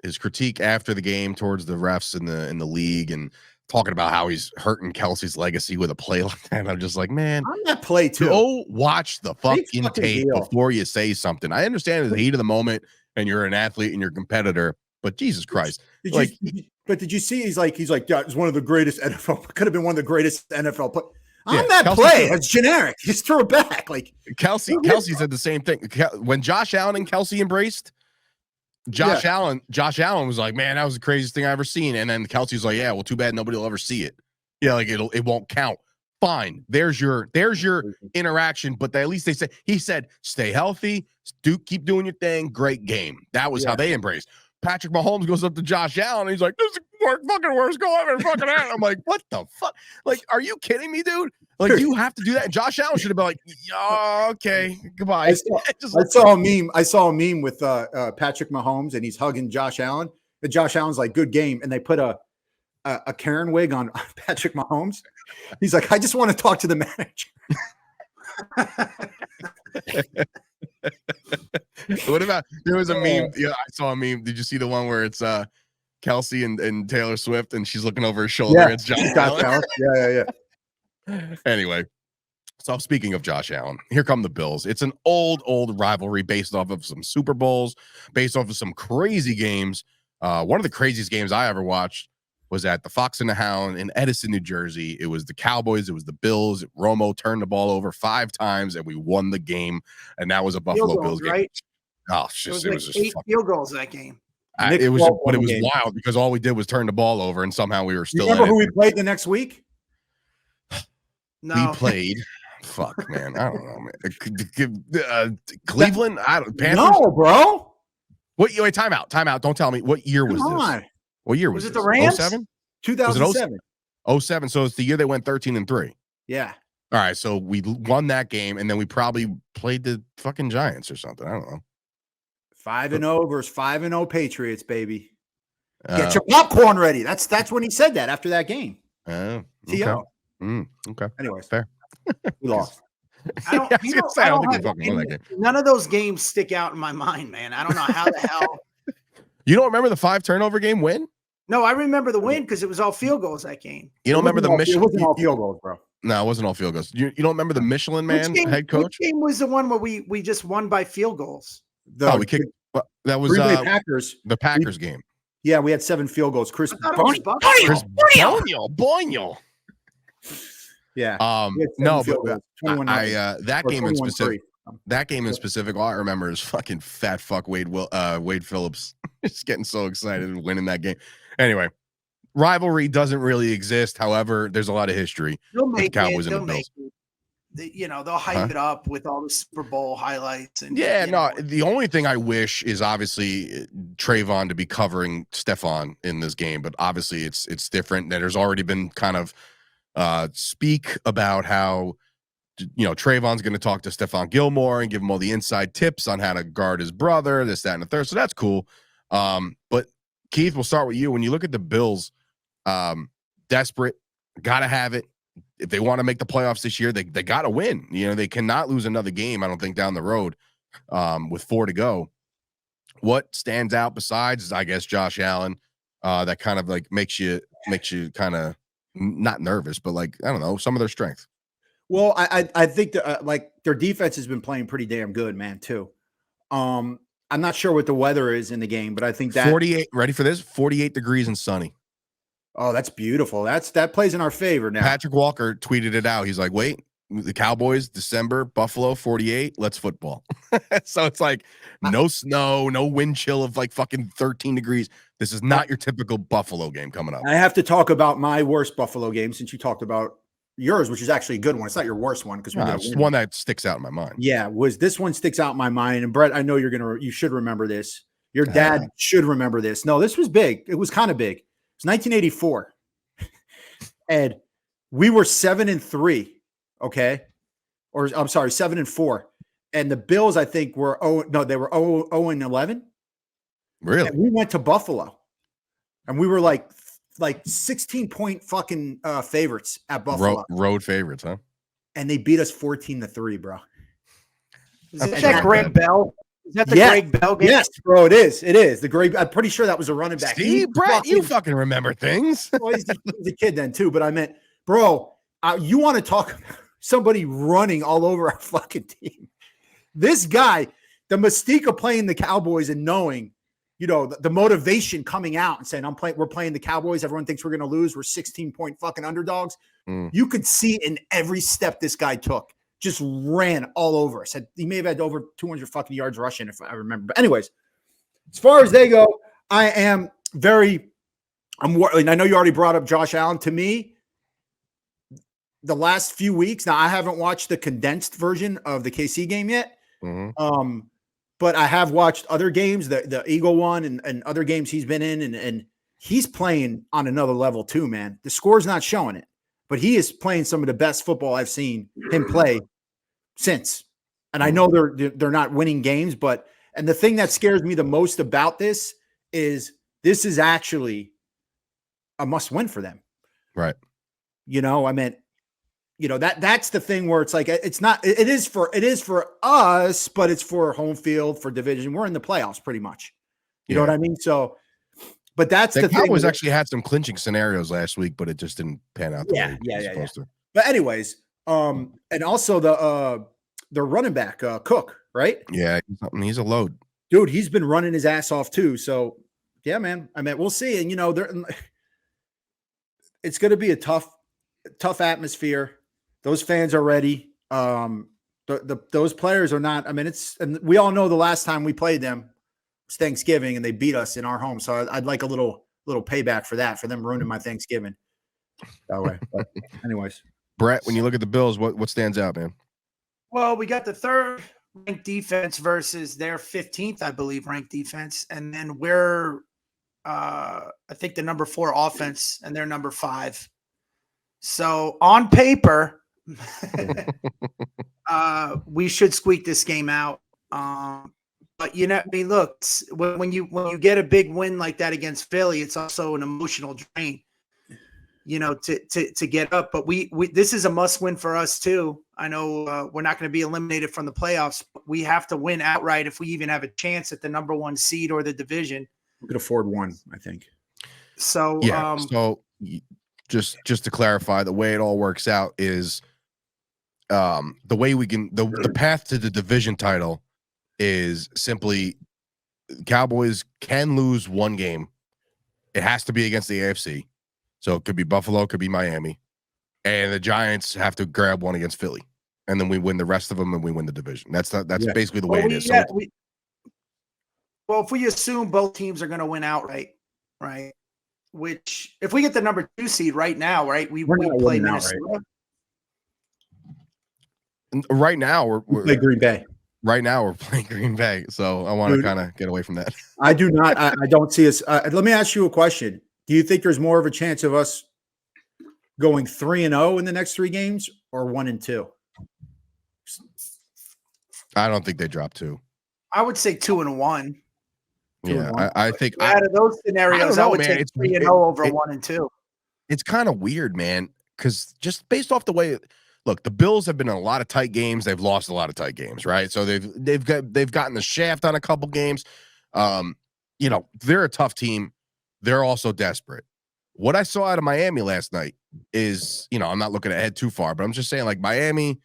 his critique after the game towards the refs in the league and talking about how he's hurting Kelsey's legacy with a play like that. I'm just like, man, on that play too. Go watch the fucking tape before you say something. I understand the heat of the moment and you're an athlete and you're a competitor, but Jesus Christ. Did you see he's like, yeah, it's one of the greatest NFL, could have been one of the greatest NFL players. On that Kelsey play, it's generic. Just throw it back. Like Kelsey said the same thing. When Josh Allen and Kelsey embraced, Josh Allen was like, man, that was the craziest thing I ever seen. And then Kelsey's like, yeah, well, too bad nobody will ever see it. Yeah, like it won't count. Fine. There's your interaction. But at least he said, stay healthy, keep doing your thing. Great game. That was how they embraced. Patrick Mahomes goes up to Josh Allen and he's like, this is the fucking worst goal I've ever fucking had. I'm like, what the fuck? Like, are you kidding me, dude? Like, you have to do that. And Josh Allen should have been like, oh, okay, goodbye. I saw a meme. I saw a meme with Patrick Mahomes and he's hugging Josh Allen. And Josh Allen's like, good game. And they put a Karen wig on Patrick Mahomes. He's like, I just want to talk to the manager. What about, there was a meme. Yeah, I saw a meme. Did you see the one where it's Kelsey and Taylor Swift and she's looking over her shoulder? Yeah, it's Josh Allen. Yeah. Anyway, so speaking of Josh Allen, here come the Bills. It's an old rivalry based off of some Super Bowls, based off of some crazy games. One of the craziest games I ever watched was at the Fox and the Hound in Edison, New Jersey. It was the Cowboys. It was the Bills. Romo turned the ball over 5 times, and we won the game. And that was a Buffalo Bills game. Right? Oh, it was just 8 field goals that game. It was wild because all we did was turn the ball over, and somehow we were still. You remember who we played the next week? No. We played. Fuck, man. I don't know, man. Cleveland? Panthers? No, bro. Wait, time out. Don't tell me. What year was this? What year was it? The Rams? 07? 2007. 07. So it's the year they went 13-3. Yeah. All right. So we won that game, and then we probably played the fucking Giants or something. I don't know. 5-0 versus 5-0 Patriots, baby. Get your popcorn ready. That's when he said that after that game. Okay. Okay. Anyways, fair. We lost. None of those games stick out in my mind, man. I don't know how the hell. You don't remember the 5 turnover game win? No, I remember the win because it was all field goals that game. You don't remember the Michelin? It wasn't all field goals, bro. No, it wasn't all field goals. You don't remember the Michelin Man head coach? Which game was the one where we just won by field goals? We kicked. That was Packers. The Packers game. Yeah, we had 7 field goals. Chris Boyniel. Yeah. No, but that game in specific. That game in specific, all I remember is fucking fat fuck Wade Phillips just getting so excited and winning that game. Anyway, rivalry doesn't really exist. However, there's a lot of history with the Cowboys and the Bills. They'll hype it up with all the Super Bowl highlights. And the only thing I wish is obviously Trayvon to be covering Stephon in this game, but obviously it's different. There's already been kind of speak about how Trayvon's going to talk to Stephon Gilmore and give him all the inside tips on how to guard his brother, this, that, and the third. So that's cool. But Keith, we'll start with you. When you look at the Bills, desperate, got to have it. If they want to make the playoffs this year, they got to win. They cannot lose another game, I don't think, down the road with 4 to go. What stands out besides, I guess, Josh Allen, that kind of like makes you kind of not nervous, but like, I don't know, some of their strength? Well, I think that like their defense has been playing pretty damn good, man, too. I'm not sure what the weather is in the game, but I think that 48, ready for this? 48 degrees and sunny. Oh, that's beautiful. That plays in our favor now. Patrick Walker tweeted it out. He's like, wait, the Cowboys, December, Buffalo, 48, let's football. So it's like no snow, no wind chill of like fucking 13 degrees, This is not your typical Buffalo game coming up. I have to talk about my worst Buffalo game since you talked about yours, which is actually a good one. It's not your worst one because it's one that sticks out in my mind. Yeah, this one sticks out in my mind. And Brett, I know you should remember this. Your dad should remember this. No, this was big. It was kind of big. It's 1984. And we were 7-3. Okay. Or I'm sorry, 7-4. And the Bills, I think, were 0-11. Really? And we went to Buffalo. And we were like 16-point fucking favorites at Buffalo. Road favorites, huh? And they beat us 14-3, bro. Is that Greg Bell? Is that the Greg Bell game? Yes, bro, it is. It is. I'm pretty sure that was a running back. See, Brett, you fucking remember things. Well, he's a kid then too, but I meant, bro, you want to talk about somebody running all over our fucking team. This guy, the mystique of playing the Cowboys and knowing, the motivation coming out and saying, we're playing the Cowboys. Everyone thinks we're going to lose. We're 16-point fucking underdogs. You could see in every step this guy took. Just ran all over us. He may have had over 200 fucking yards rushing, if I remember. But anyways, as far as they go, I'm worried. I know you already brought up Josh Allen. To me, the last few weeks, now I haven't watched the condensed version of the KC game yet. Mm-hmm. But I have watched other games, the Eagle one and other games he's been in, and he's playing on another level too, man. The score's not showing it. But he is playing some of the best football I've seen him play since. And I know they're not winning games, and the thing that scares me the most about this is actually a must win for them. Right. That's the thing where it's like, it is for us, but it's for home field, for division. We're in the playoffs pretty much. You know what I mean? So, but that's the Cowboys thing. actually had some clinching scenarios last week, but it just didn't pan out. Yeah. But anyways, and also the running back, Cook, right? Yeah, he's a load. Dude, he's been running his ass off too. So, yeah, man. I mean, we'll see. And, it's going to be a tough atmosphere. Those fans are ready. Those players are not. I mean, and we all know the last time we played them was Thanksgiving and they beat us in our home. So I'd like a little payback for that, for them ruining my Thanksgiving that way. But anyways, Brett, when you look at the Bills, what stands out, man? Well, we got the third ranked defense versus their 15th, I believe, ranked defense. And then we're, I think, the number 4 offense and they're number 5. So on paper, we should squeak this game out. But look, when you get a big win like that against Philly, it's also an emotional drain, to get up. But we this is a must win for us too. I know we're not going to be eliminated from the playoffs, but we have to win outright if we even have a chance at the number 1 seed or the division. We could afford one, I think. So yeah. Just to clarify, the way it all works out is the way we can the path to the division title is simply Cowboys can lose one game. It has to be against the AFC. So it could be Buffalo, it could be Miami. And the Giants have to grab one against Philly. And then we win the rest of them and we win the division. That's basically the way it is. Well, if we assume both teams are going to win outright, right? Which, if we get the number 2 seed right now, right, we play Minnesota. Right now, we're play Green Bay. Right now, we're playing Green Bay. So I want to kind of get away from that. I do not. I don't see us. Let me ask you a question. Do you think there's more of a chance of us going 3-0 in the next 3 games or 1-2? I don't think they drop 2. I would say 2-1. Yeah, I think out of those scenarios, I would take 3-0 over 1-2. It's kind of weird, man, because just based off the way, look, the Bills have been in a lot of tight games. They've lost a lot of tight games, right? So they've gotten the shaft on a couple games. They're a tough team. They're also desperate. What I saw out of Miami last night is, I'm not looking ahead too far, but I'm just saying, like, Miami,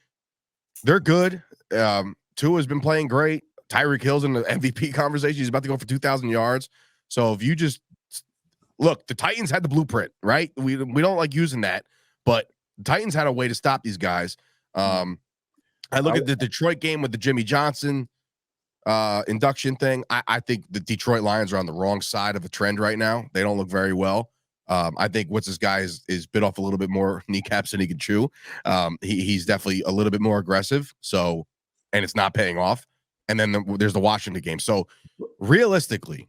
they're good. Tua has been playing great. Tyreek Hill's in the MVP conversation. He's about to go for 2,000 yards. So if you just look, the Titans had the blueprint, right? We don't like using that, but the Titans had a way to stop these guys. I look at the Detroit game with the Jimmy Johnson. induction thing, I think the Detroit Lions are on the wrong side of the trend right now. They don't look very well. I think what's this guy is bit off a little bit more kneecaps than he can chew. He's definitely a little bit more aggressive. So, and it's not paying off. And then there's the Washington game. So realistically,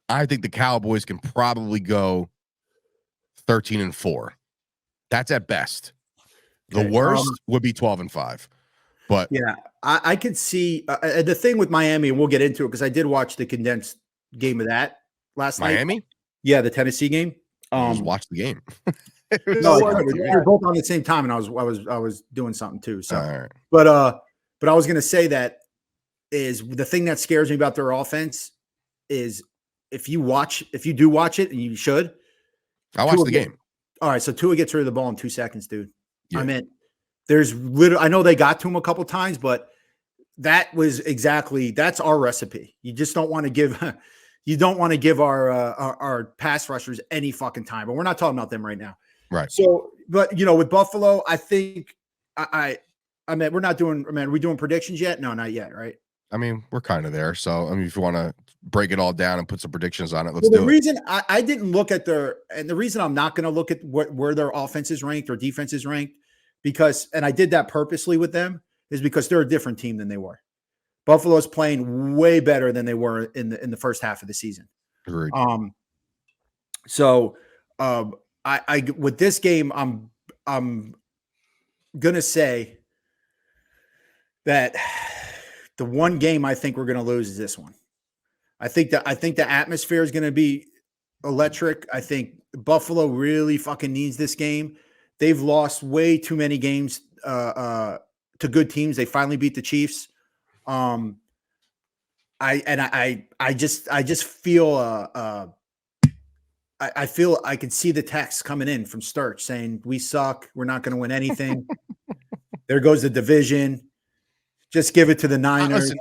I think the Cowboys can probably go 13-4. That's at best. The worst would be 12-5. But yeah, I could see the thing with Miami, and we'll get into it because I did watch the condensed game of that last night. Miami? Yeah, the Tennessee game. Just watch the game. No, we're both on the same time, and I was doing something too. So, right. but I was gonna say that is the thing that scares me about their offense is if you do watch it, and you should. I watched the game. All right, so Tua gets rid of the ball in 2 seconds, dude. Yeah. I mean, there's literally, I know they got to him a couple times, but that's our recipe. You just don't want to give our pass rushers any fucking time, but we're not talking about them right now. Right. So, but with Buffalo, I think I mean, are we doing predictions yet? No, not yet. Right. I mean, we're kind of there. So, I mean, if you want to break it all down and put some predictions on it, let's do it. The reason I didn't look at the reason I'm not going to look at where their offense is ranked or defense is ranked, and I did that purposely with them, is because they're a different team than they were. Buffalo's playing way better than they were in the first half of the season. Agreed. I with this game, I'm gonna say that the one game I think we're gonna lose is this one. I think the atmosphere is gonna be electric. I think Buffalo really fucking needs this game. They've lost way too many games to good teams. They finally beat the Chiefs. I just feel I feel I could see the text coming in from Sturch saying we suck. We're not going to win anything. There goes the division. Just give it to the Niners. Listen,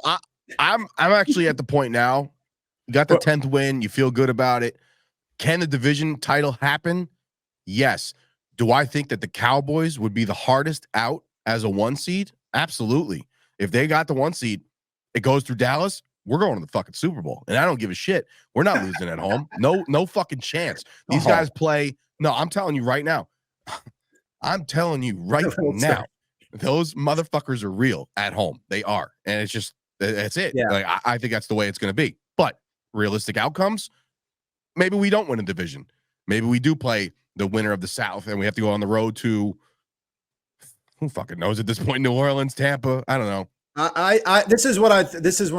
I'm actually at the point now. You got the 10th win. You feel good about it. Can the division title happen? Yes. Do I think that the Cowboys would be the hardest out as a 1 seed? Absolutely. If they got the 1 seed, it goes through Dallas. We're going to the fucking Super Bowl, and I don't give a shit. We're not losing at home. No fucking chance. These guys play. No, I'm telling you right now. I'm telling you right now. Those motherfuckers are real at home. They are, and it's just that's it. Yeah. Like, I think that's the way it's going to be. But realistic outcomes, maybe we don't win a division. Maybe we do play the winner of the South, and we have to go on the road to who fucking knows at this point? New Orleans, Tampa. I don't know. This is what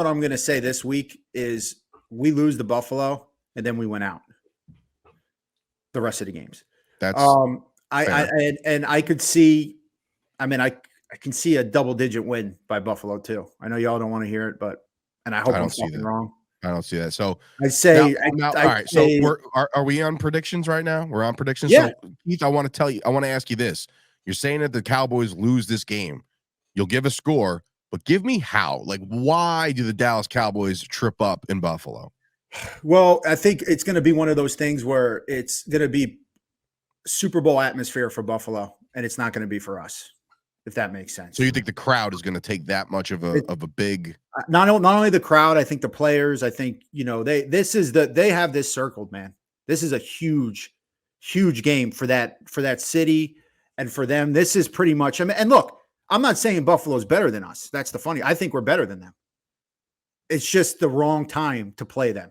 I'm going to say this week is we lose the Buffalo and then we went out the rest of the games. That's I could see, I mean, I can see a double-digit win by Buffalo too. I know y'all don't want to hear it, and I hope I'm fucking wrong. I don't see that. So I say, all right. So are we on predictions right now? We're on predictions. Yeah. So Keith, I want to ask you this. You're saying that the Cowboys lose this game. You'll give a score, but give me how. Like, why do the Dallas Cowboys trip up in Buffalo? Well, I think it's going to be one of those things where it's going to be Super Bowl atmosphere for Buffalo, and it's not going to be for us, if that makes sense. So you think the crowd is going to take that much of a big? Not only the crowd, I think the players. I think they have this circled, man. This is a huge game for that city and for them. This is pretty much. I mean, and look, I'm not saying Buffalo's better than us. That's the funny. I think we're better than them. It's just the wrong time to play them.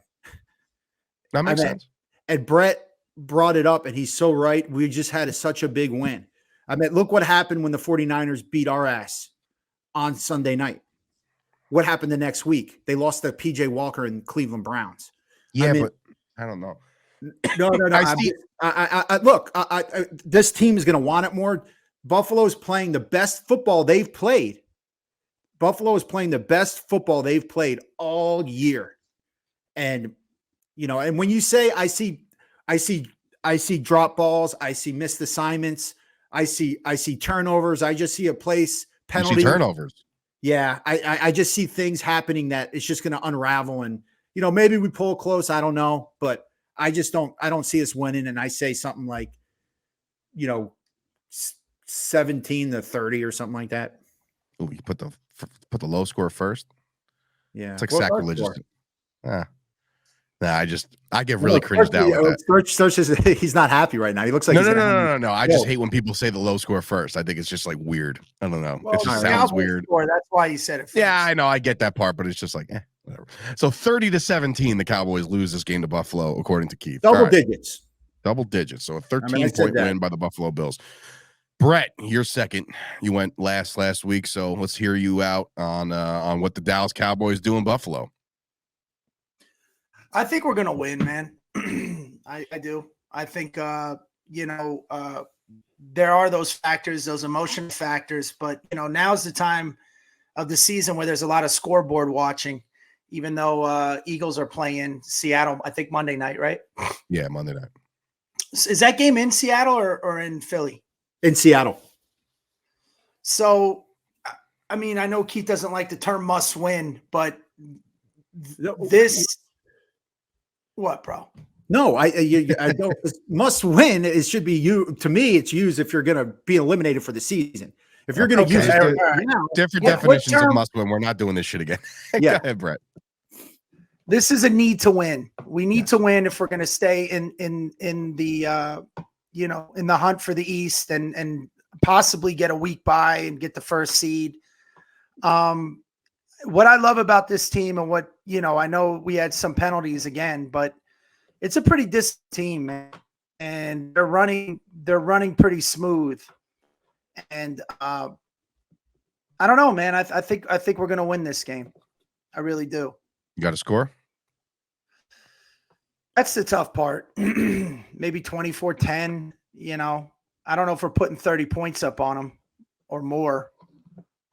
That makes sense. And Bret brought it up, and he's so right. We just had such a big win. I mean, look what happened when the 49ers beat our ass on Sunday night. What happened the next week? They lost to P.J. Walker and Cleveland Browns. Yeah, but I don't know. No. Look, this team is going to want it more. Buffalo's playing the best football they've played. Buffalo is playing the best football they've played all year. And, and when you say I see drop balls, I see missed assignments, I see turnovers, I just see a place penalty. You see turnovers. Yeah, I just see things happening that it's just going to unravel, and maybe we pull close. I don't know, but I don't see us winning. And I say something like, 17-30 or something like that. Ooh, you put the low score first. Yeah. It's like Well, sacrilegious. Sturch I get really cringed out with that. Sturch is he's not happy right now. He looks like No. I just hate when people say the low score first. I think it's just like weird. I don't know. Well, it just the sounds Cowboys weird. score, that's why you said it first. Yeah, I know. I get that part, but it's just like, whatever. So 30-17, the Cowboys lose this game to Buffalo, according to Keith. Double digits. Double digits. So a 13-point win by the Buffalo Bills. Brett, you're second. You went last week, so let's hear you out on what the Dallas Cowboys do in Buffalo. I think we're gonna win, man. I do. I think there are those factors, those emotional factors, but now's the time of the season where there's a lot of scoreboard watching. Even though Eagles are playing Seattle, I think Monday night, right? Yeah, Monday night. Is that game in Seattle or in Philly? In Seattle. So, I mean, I know Keith doesn't like the term "must win," but this. What, bro? No, I don't. Must win. It should be you. To me, it's used if you're going to be eliminated for the season. If you're going to use it now, different definitions of must win. We're not doing this shit again. Yeah, go ahead, Brett. This is a need to win. We need to win if we're going to stay in the in the hunt for the East and possibly get a week bye and get the first seed. What I love about this team and what, I know we had some penalties again, but it's a pretty disciplined team, man. And they're running pretty smooth. And I don't know, man. I think we're going to win this game. I really do. You got a score? That's the tough part. Maybe 24-10, I don't know if we're putting 30 points up on them or more.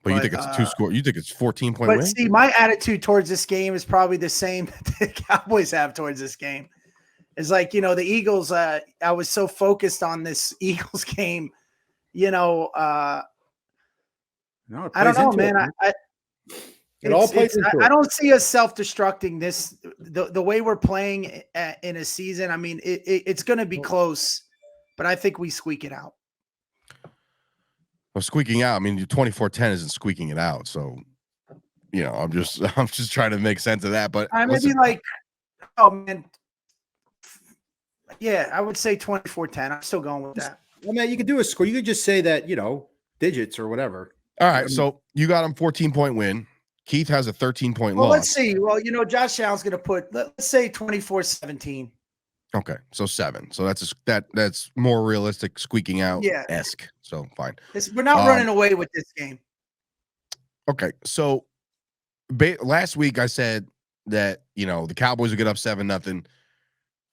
But you think it's a 2-score? You think it's 14-point win? But see, my attitude towards this game is probably the same that the Cowboys have towards this game. It's like, the Eagles, I was so focused on this Eagles game, I don't know, man. I don't see us self-destructing this the way we're playing in a season. I mean, it's going to be close, but I think we squeak it out. Well, squeaking out. I mean, 24-10 isn't squeaking it out. So, I'm just trying to make sense of that. But I maybe like, oh man, yeah, I would say 24-10. I'm still going with that. Well, man, you could do a score. You could just say that, digits or whatever. All right. So you got him 14-point win. Keith has a 13-point loss. Well, let's see. Well, Josh Allen's going to put, let's say 24-17. Okay, so 7. So that's more realistic, squeaking out esque. So fine. We're not running away with this game. Okay, so last week I said that the Cowboys would get up 7-0.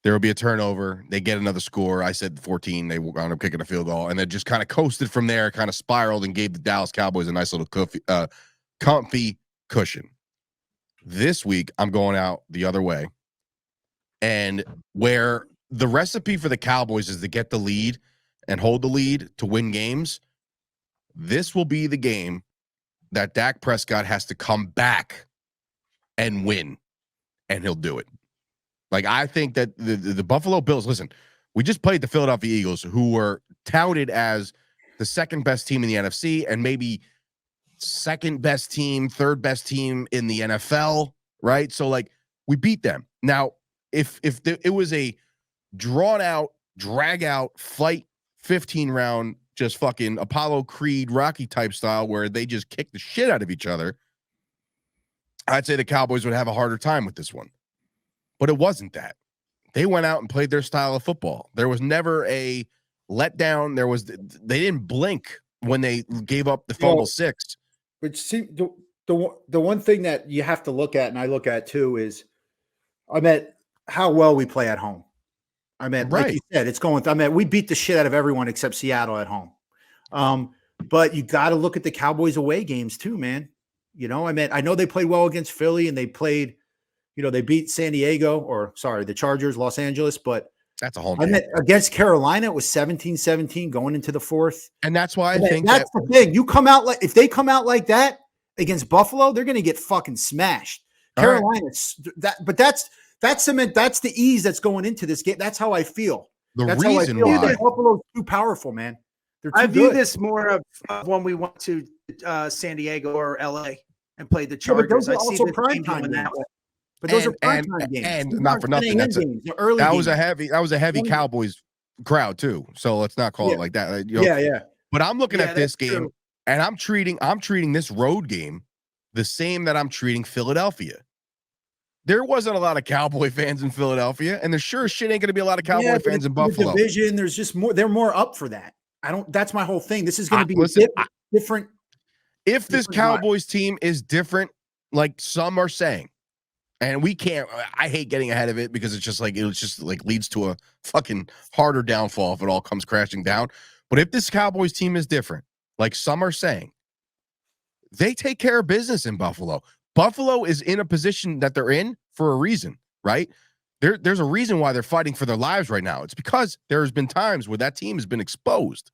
There will be a turnover. They get another score. I said 14. They wound up kicking a field goal, and then just kind of coasted from there. Kind of spiraled and gave the Dallas Cowboys a nice little comfy cushion. This week I'm going out the other way. And where the recipe for the Cowboys is to get the lead and hold the lead to win games, this will be the game that Dak Prescott has to come back and win, and he'll do it. Like, I think that the Buffalo Bills, listen, we just played the Philadelphia Eagles, who were touted as the second best team in the NFC and maybe second best team, third best team in the NFL, right? So, like, we beat them. Now, if it was a drawn out, drag out, fight 15 round, just fucking Apollo Creed, Rocky type style where they just kick the shit out of each other, I'd say the Cowboys would have a harder time with this one. But it wasn't that. They went out and played their style of football. There was never a letdown. They didn't blink when they gave up the fumble 6. But see, the one thing that you have to look at, and I look at too, is how well we play at home. Like you said, it's going. We beat the shit out of everyone except Seattle at home. But you got to look at the Cowboys away games too, man. I know they played well against Philly, and they played. They beat the Chargers, Los Angeles, but that's a home game. Against Carolina, it was 17-17 going into the 4th. And that's why I think that's the thing. If they come out like that against Buffalo, they're going to get fucking smashed. Carolina, that's the ease that's going into this game. That's how I feel. That's reason why Buffalo's too powerful, man. I view this more of when we went to San Diego or LA. and played the but Chargers. those are I see also this game primetime going that games. way. But those are primetime games. And These not aren't for nothing. staying in That games. was a heavy Cowboys crowd too. So let's not call it like that. Yeah. But I'm looking at this game true. and I'm treating this road game the same that I'm treating Philadelphia. There wasn't a lot of Cowboy fans in Philadelphia, and there sure as shit ain't going to be a lot of Cowboy fans in Buffalo. Division, there's just more. They're more up for that. That's my whole thing. This is going to be different. If this Cowboys team is different, like some are saying, and we can't. I hate getting ahead of it because it just leads to a fucking harder downfall if it all comes crashing down. But if this Cowboys team is different, like some are saying, they take care of business in Buffalo. Buffalo is in a position that they're in for a reason, right? There's a reason why they're fighting for their lives right now. It's because there's been times where that team has been exposed.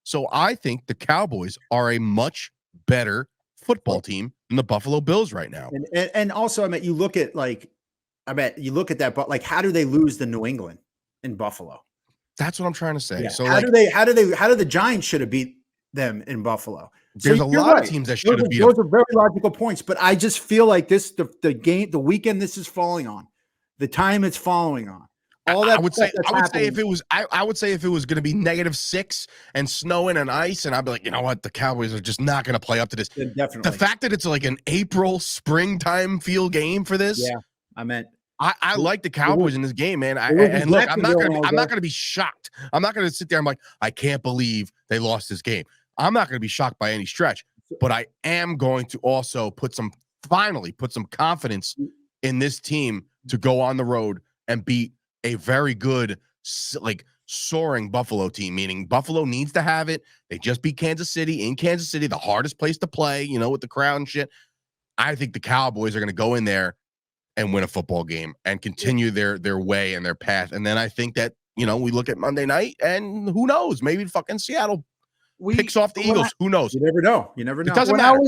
So I think the Cowboys are a much better football team than the Buffalo Bills right now. And also, you look at that, but like, how do they lose to New England in Buffalo? That's what I'm trying to say. Yeah. So how do the Giants should have beat them in Buffalo? There's a lot of teams that should have beat them. Those are very logical points, but I just feel like the weekend this is falling on, the time it's following on. All that I would say if it was going to be -6 and snowing and ice, and I'd be like, you know what, the Cowboys are just not going to play up to this. Definitely. The fact that it's like an April springtime feel game for this. Yeah, I like the Cowboys in this game, man. I'm not going to be shocked. I'm not going to sit there and like, I can't believe they lost this game. I'm not going to be shocked by any stretch, but I am going to also put some confidence in this team to go on the road and beat a very good, like, soaring Buffalo team, meaning Buffalo needs to have it. They just beat Kansas City in Kansas City, the hardest place to play, with the crowd and shit. I think the Cowboys are going to go in there and win a football game and continue their way and their path. And then I think that, we look at Monday night and who knows, maybe fucking Seattle picks off the Eagles. Who knows? You never know. It doesn't matter.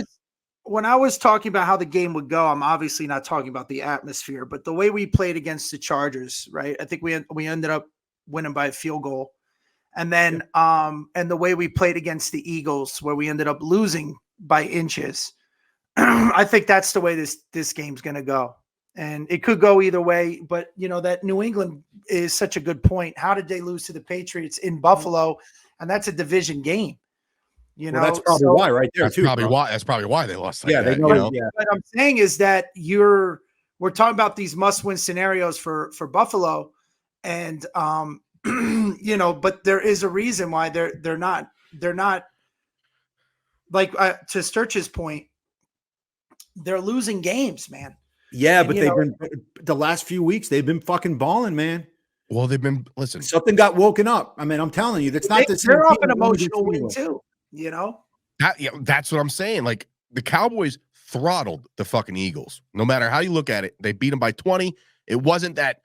When I was talking about how the game would go, I'm obviously not talking about the atmosphere, but the way we played against the Chargers, right? I think we ended up winning by a field goal. And then and the way we played against the Eagles, where we ended up losing by inches. I think that's the way this game's going to go. And it could go either way, but that New England is such a good point. How did they lose to the Patriots in Buffalo? And that's a division game. That's probably why, right there. That's probably why they lost. They know. Yeah. What I'm saying is that we're talking about these must-win scenarios for Buffalo, and but there is a reason why they're not like to Sturch's point. They're losing games, man. Yeah, but they've been the last few weeks. They've been fucking balling, man. Well, they've been something got woken up. I'm telling you, that's not the. They're off an emotional win too. That's what I'm saying. Like, the Cowboys throttled the fucking Eagles. No matter how you look at it, they beat them by 20. It wasn't that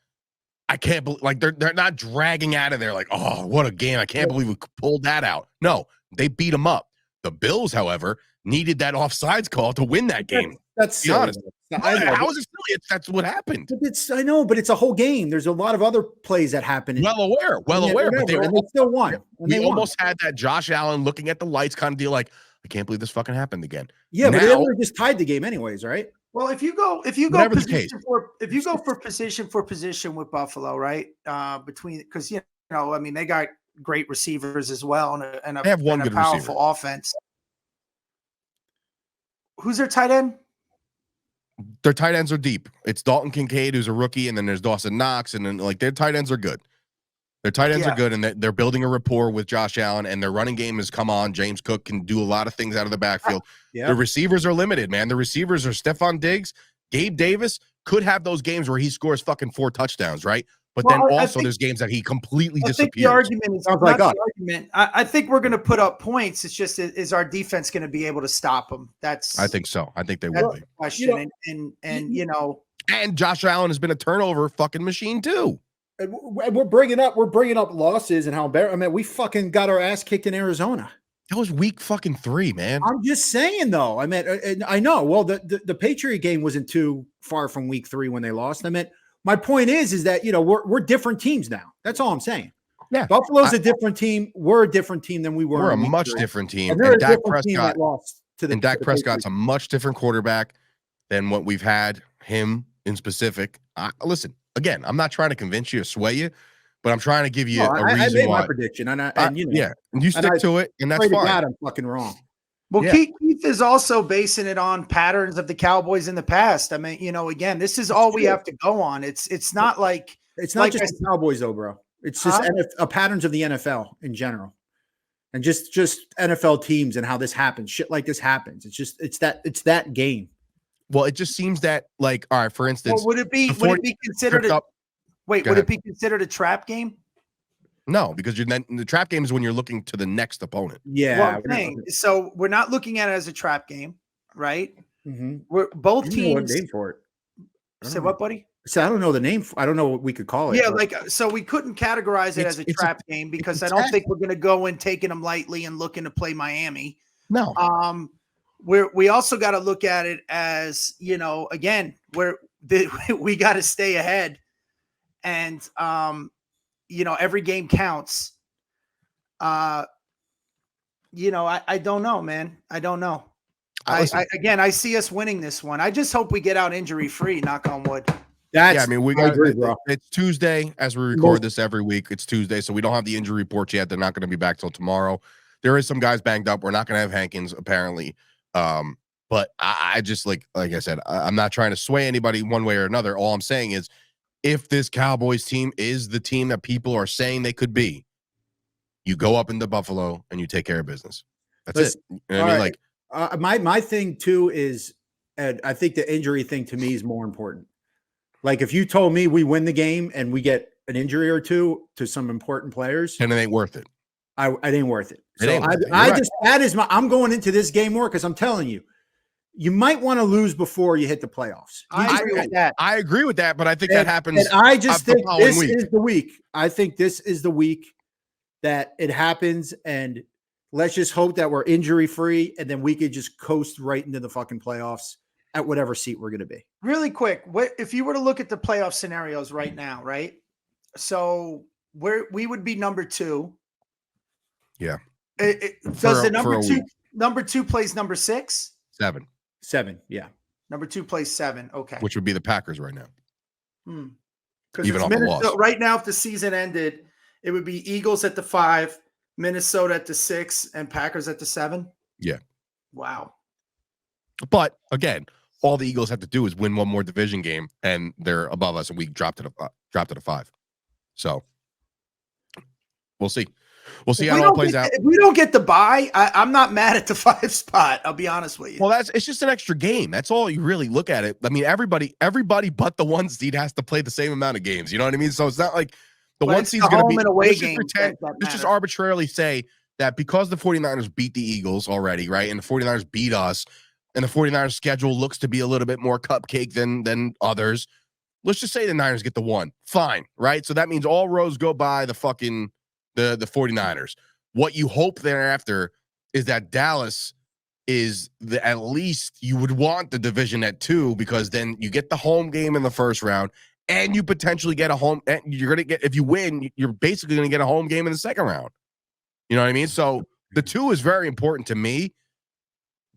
I can't believe, like, they're not dragging out of there like, oh, what a game. I can't believe we pulled that out. No, they beat them up. The Bills, however, needed that offsides call to win that game. That's be honest. How is it silly? That's what happened. I know, but it's a whole game. There's a lot of other plays that happen. Well aware, but they still won. We almost had that Josh Allen looking at the lights kind of deal, like, I can't believe this fuking happened again. Yeah, but they would have just tied the game anyways, right? Well, if you go position for position with Buffalo, right? Because they got great receivers as well, and they have one good receiver. Powerful offense. Who's their tight end? Their tight ends are deep. It's Dalton Kincaid, who's a rookie, and then there's Dawson Knox, and then their tight ends are good. Their tight ends are good, and they're building a rapport with Josh Allen, and their running game has come on. James Cook can do a lot of things out of the backfield. The receivers are limited, man. The receivers are Stephon Diggs, Gabe Davis could have those games where he scores fucking 4 touchdowns, right? But then also there's games that he completely disappears. I think the argument is not the argument. I think we're going to put up points. It's just, is our defense going to be able to stop them? I think so. I think they will be. Question. And Josh Allen has been a turnover fucking machine too. And we're bringing up losses and how bad. We fucking got our ass kicked in Arizona. That was week fucking 3, man. I'm just saying though. I know. Well, the Patriot game wasn't too far from week 3 when they lost. My point is that, we're different teams now. That's all I'm saying. Yeah. Buffalo's a different team. We're a different team than we were. We're a much different team. And they're a different team that lost And Dak Prescott's a much different quarterback than what we've had him in specific. Listen, again, I'm not trying to convince you or sway you, but I'm trying to give you a reason I made why. My prediction, and you stick to it, and that's fine. God, I'm fucking wrong. Well, Keith is also basing it on patterns of the Cowboys in the past. I mean, again, this is all we have to go on. It's not like it's not just the Cowboys, though, bro. It's just patterns of the NFL in general, and just NFL teams and how this happens. Shit like this happens. It's that game. Well, it just seems that, like, all right, for instance, would it be considered would it be considered a trap game? No, because the trap game is when you're looking to the next opponent. Yeah. So we're not looking at it as a trap game, right? Mm-hmm. We're both teams. Know what name for it? Say what, buddy? So I don't know the name. I don't know what we could call it. Yeah, so we couldn't categorize it as a trap game because I don't think we're going to go in taking them lightly and looking to play Miami. No. We also got to look at it as, again, we got to stay ahead, and every game counts. I don't know, man. I don't know. I see us winning this one. I just hope we get out injury free. Knock on wood. We got it's Tuesday as we record this every week. It's Tuesday, so we don't have the injury reports yet. They're not going to be back till tomorrow. There is some guys banged up. We're not going to have Hankins apparently. But I just like I said, I'm not trying to sway anybody one way or another. All I'm saying is, if this Cowboys team is the team that people are saying they could be, you go up into Buffalo and you take care of business. That's it. You know what I mean? Like my thing too is, and I think the injury thing to me is more important. Like if you told me we win the game and we get an injury or two to some important players, and it ain't worth it. It ain't worth it. So I'm going into this game more because I'm telling you, you might want to lose before you hit the playoffs. I agree with that. I agree with that, but I think that happens. And I just think this is the week. I think this is the week that it happens, and let's just hope that we're injury free, and then we could just coast right into the fucking playoffs at whatever seat we're going to be. Really quick, if you were to look at the playoff scenarios right now, right? So we would be number 2. Yeah. Does the number two plays number 6? 7, yeah. Number 2 plays 7. Okay. Which would be the Packers right now. Even off the loss. Right now, if the season ended, it would be Eagles at the 5, Minnesota at the 6, and Packers at the 7. Yeah. Wow. But again, all the Eagles have to do is win one more division game, and they're above us, and we dropped to the 5. So we'll see. We'll see how it all plays out. If we don't get the bye, I'm not mad at the 5 spot. I'll be honest with you. Well, it's just an extra game. That's all you really look at it. I mean, everybody but the 1 seed has to play the same amount of games. You know what I mean? So it's not like the 1 seed's going to be away game. Let's just arbitrarily say that because the 49ers beat the Eagles already, right? And the 49ers beat us, and the 49ers schedule looks to be a little bit more cupcake than others. Let's just say the Niners get the 1. Fine, right? So that means all roads go by the 49ers. What you hope thereafter is that Dallas is at least you would want the division at 2, because then you get the home game in the first round, and you potentially get a home. And you're gonna get, if you win, you're basically gonna get a home game in the second round. You know what I mean? So the 2 is very important to me.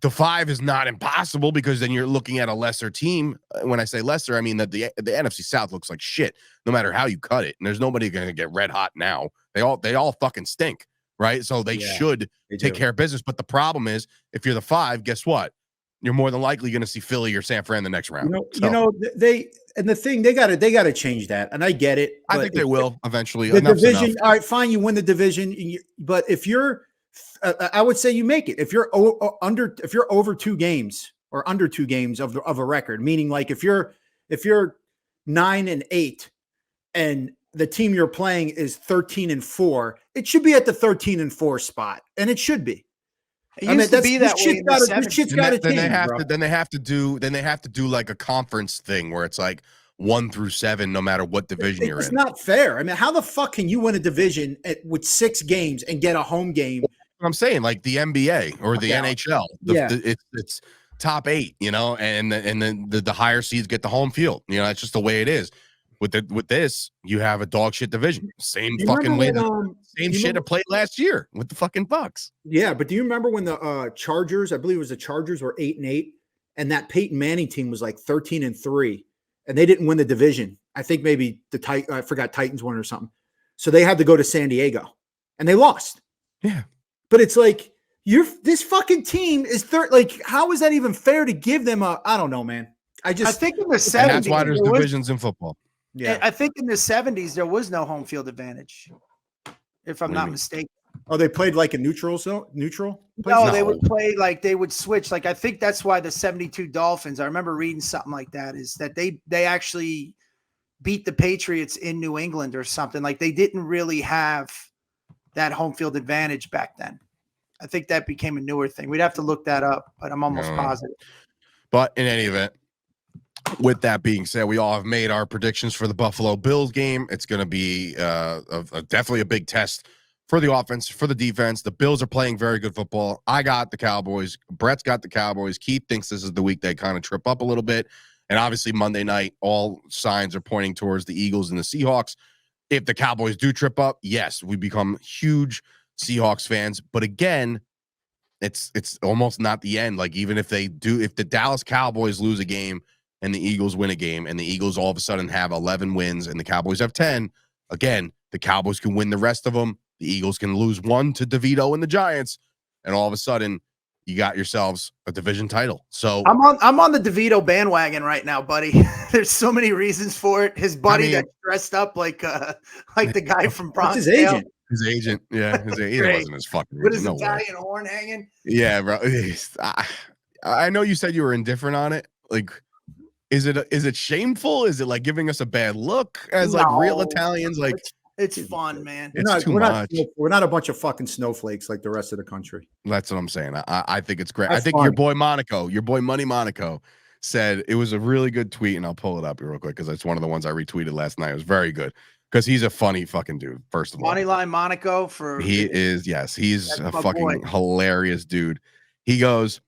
The 5 is not impossible, because then you're looking at a lesser team. When I say lesser, I mean that the NFC South looks like shit, no matter how you cut it. And there's nobody going to get red hot now. They all fucking stink, right? So they should take care of business. But the problem is, if you're the 5, guess what? You're more than likely going to see Philly or San Fran the next round. They got to change that, and I get it. I think they will eventually. The division, all right, fine, you win the division, but if you're I would say you make it if you're over 2 games or under 2 games of a record, meaning like if you're 9-8 and the team you're playing is 13-4, it should be at the 13-4 spot, and it should be. It used to be that way. Then they have to do like a conference thing where it's like 1 through 7, no matter what division you're in. It's not fair. I mean, how the fuck can you win a division with 6 games and get a home game? I'm saying, like the NBA or the NHL, it's top 8, and then the higher seeds get the home field. That's just the way it is. With this, you have a dog shit division. Same You fucking way. remember Same shit it played last year with the fucking Bucks. Yeah, but do you remember when the Chargers, I believe it was the Chargers, were 8-8, and that Peyton Manning team was like 13-3, and they didn't win the division. I think maybe I forgot Titans won or something. So they had to go to San Diego, and they lost. Yeah, but it's like this fucking team is third. Like, how is that even fair to give them a? I don't know, man. I think in the 70s, and that's why there's divisions in football. Yeah, I think in the 70s there was no home field advantage, if I'm not mistaken. Oh, they played like a neutral place? No, they would play like they would switch. Like I think that's why the 72 Dolphins. I remember reading something like that. Is that they actually beat the Patriots in New England or something. Like they didn't really have that home field advantage back then. I think that became a newer thing. We'd have to look that up, but I'm almost positive. But in any event, with that being said, we all have made our predictions for the Buffalo Bills game. It's going to be definitely a big test for the offense, for the defense. The Bills are playing very good football. I got the Cowboys. Brett's got the Cowboys. Keith thinks this is the week they kind of trip up a little bit. And obviously Monday night, all signs are pointing towards the Eagles and the Seahawks. If the Cowboys do trip up, yes, we become huge Seahawks fans. But again, it's almost not the end. Like even if the Dallas Cowboys lose a game and the Eagles win a game, and the Eagles all of a sudden have 11 wins and the Cowboys have 10, again, the Cowboys can win the rest of them. The Eagles can lose one to DeVito and the Giants, and all of a sudden, you got yourselves a division title. So I'm on the DeVito bandwagon right now, buddy. There's so many reasons for it. His buddy that's dressed up like the guy from Bronx. His agent. His agent, yeah, his agent. It wasn't his fucking agent. With his Italian horn hanging. Yeah, bro. I know you said you were indifferent on it. Like, is it shameful? Is it like giving us a bad look as like real Italians? Like, it's fun, man. It's too much. We're not a bunch of fucking snowflakes like the rest of the country. That's what I'm saying. I think it's great. That's I think funny. your boy Money Monaco said it was a really good tweet, and I'll pull it up real quick because it's one of the ones I retweeted last night. It was very good because he's a funny fucking dude. First of all, Moneyline Monaco he's a fucking hilarious dude. He goes,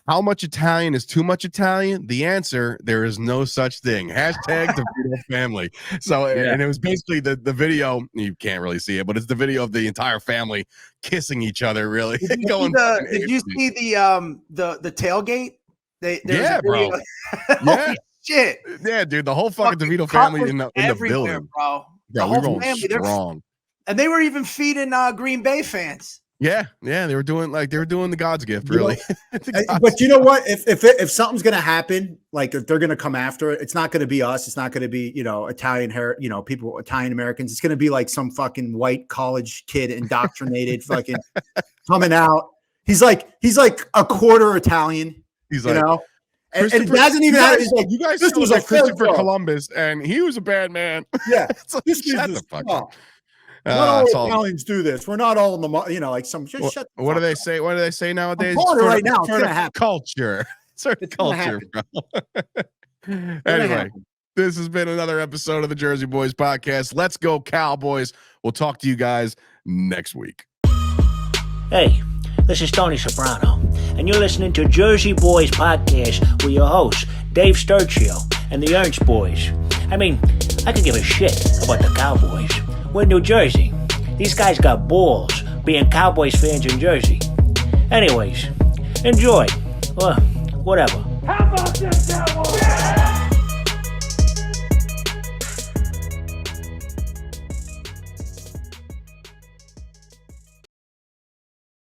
how much Italian is too much Italian? The answer, there is no such thing. Hashtag the Vito family. So, and it was basically the video. You can't really see it, but it's the video of the entire family kissing each other. Really, did you see the tailgate? Bro. Holy shit. Yeah, dude. The whole fucking DeVito family in the building, bro. The whole family, strong. And they were even feeding Green Bay fans. Yeah, they were doing the God's gift, really. But you know what? If something's gonna happen, like if they're gonna come after it, it's not gonna be us. It's not gonna be Italian people, Italian Americans. It's gonna be like some fucking white college kid indoctrinated, fucking coming out. He's like a quarter Italian. He's like, and it hasn't even had. He's like, you guys was like Christopher Columbus, and he was a bad man. Yeah, like, shut the fuck up. Not all Italians do this. We're not all in the, like some. Just shut. What do they say? What do they say nowadays? Right now, it's gonna happen. Culture. It's culture, bro. Anyway, this has been another episode of the Jersey Boyz Podcast. Let's go, Cowboys. We'll talk to you guys next week. Hey, this is Tony Soprano, and you're listening to Jersey Boyz Podcast with your hosts, Dave Sturchio and the Ernst boys. I mean, I could give a shit about the Cowboys. We're in New Jersey. These guys got balls being Cowboys fans in Jersey. Anyways, enjoy. Whatever. How about this, Cowboys?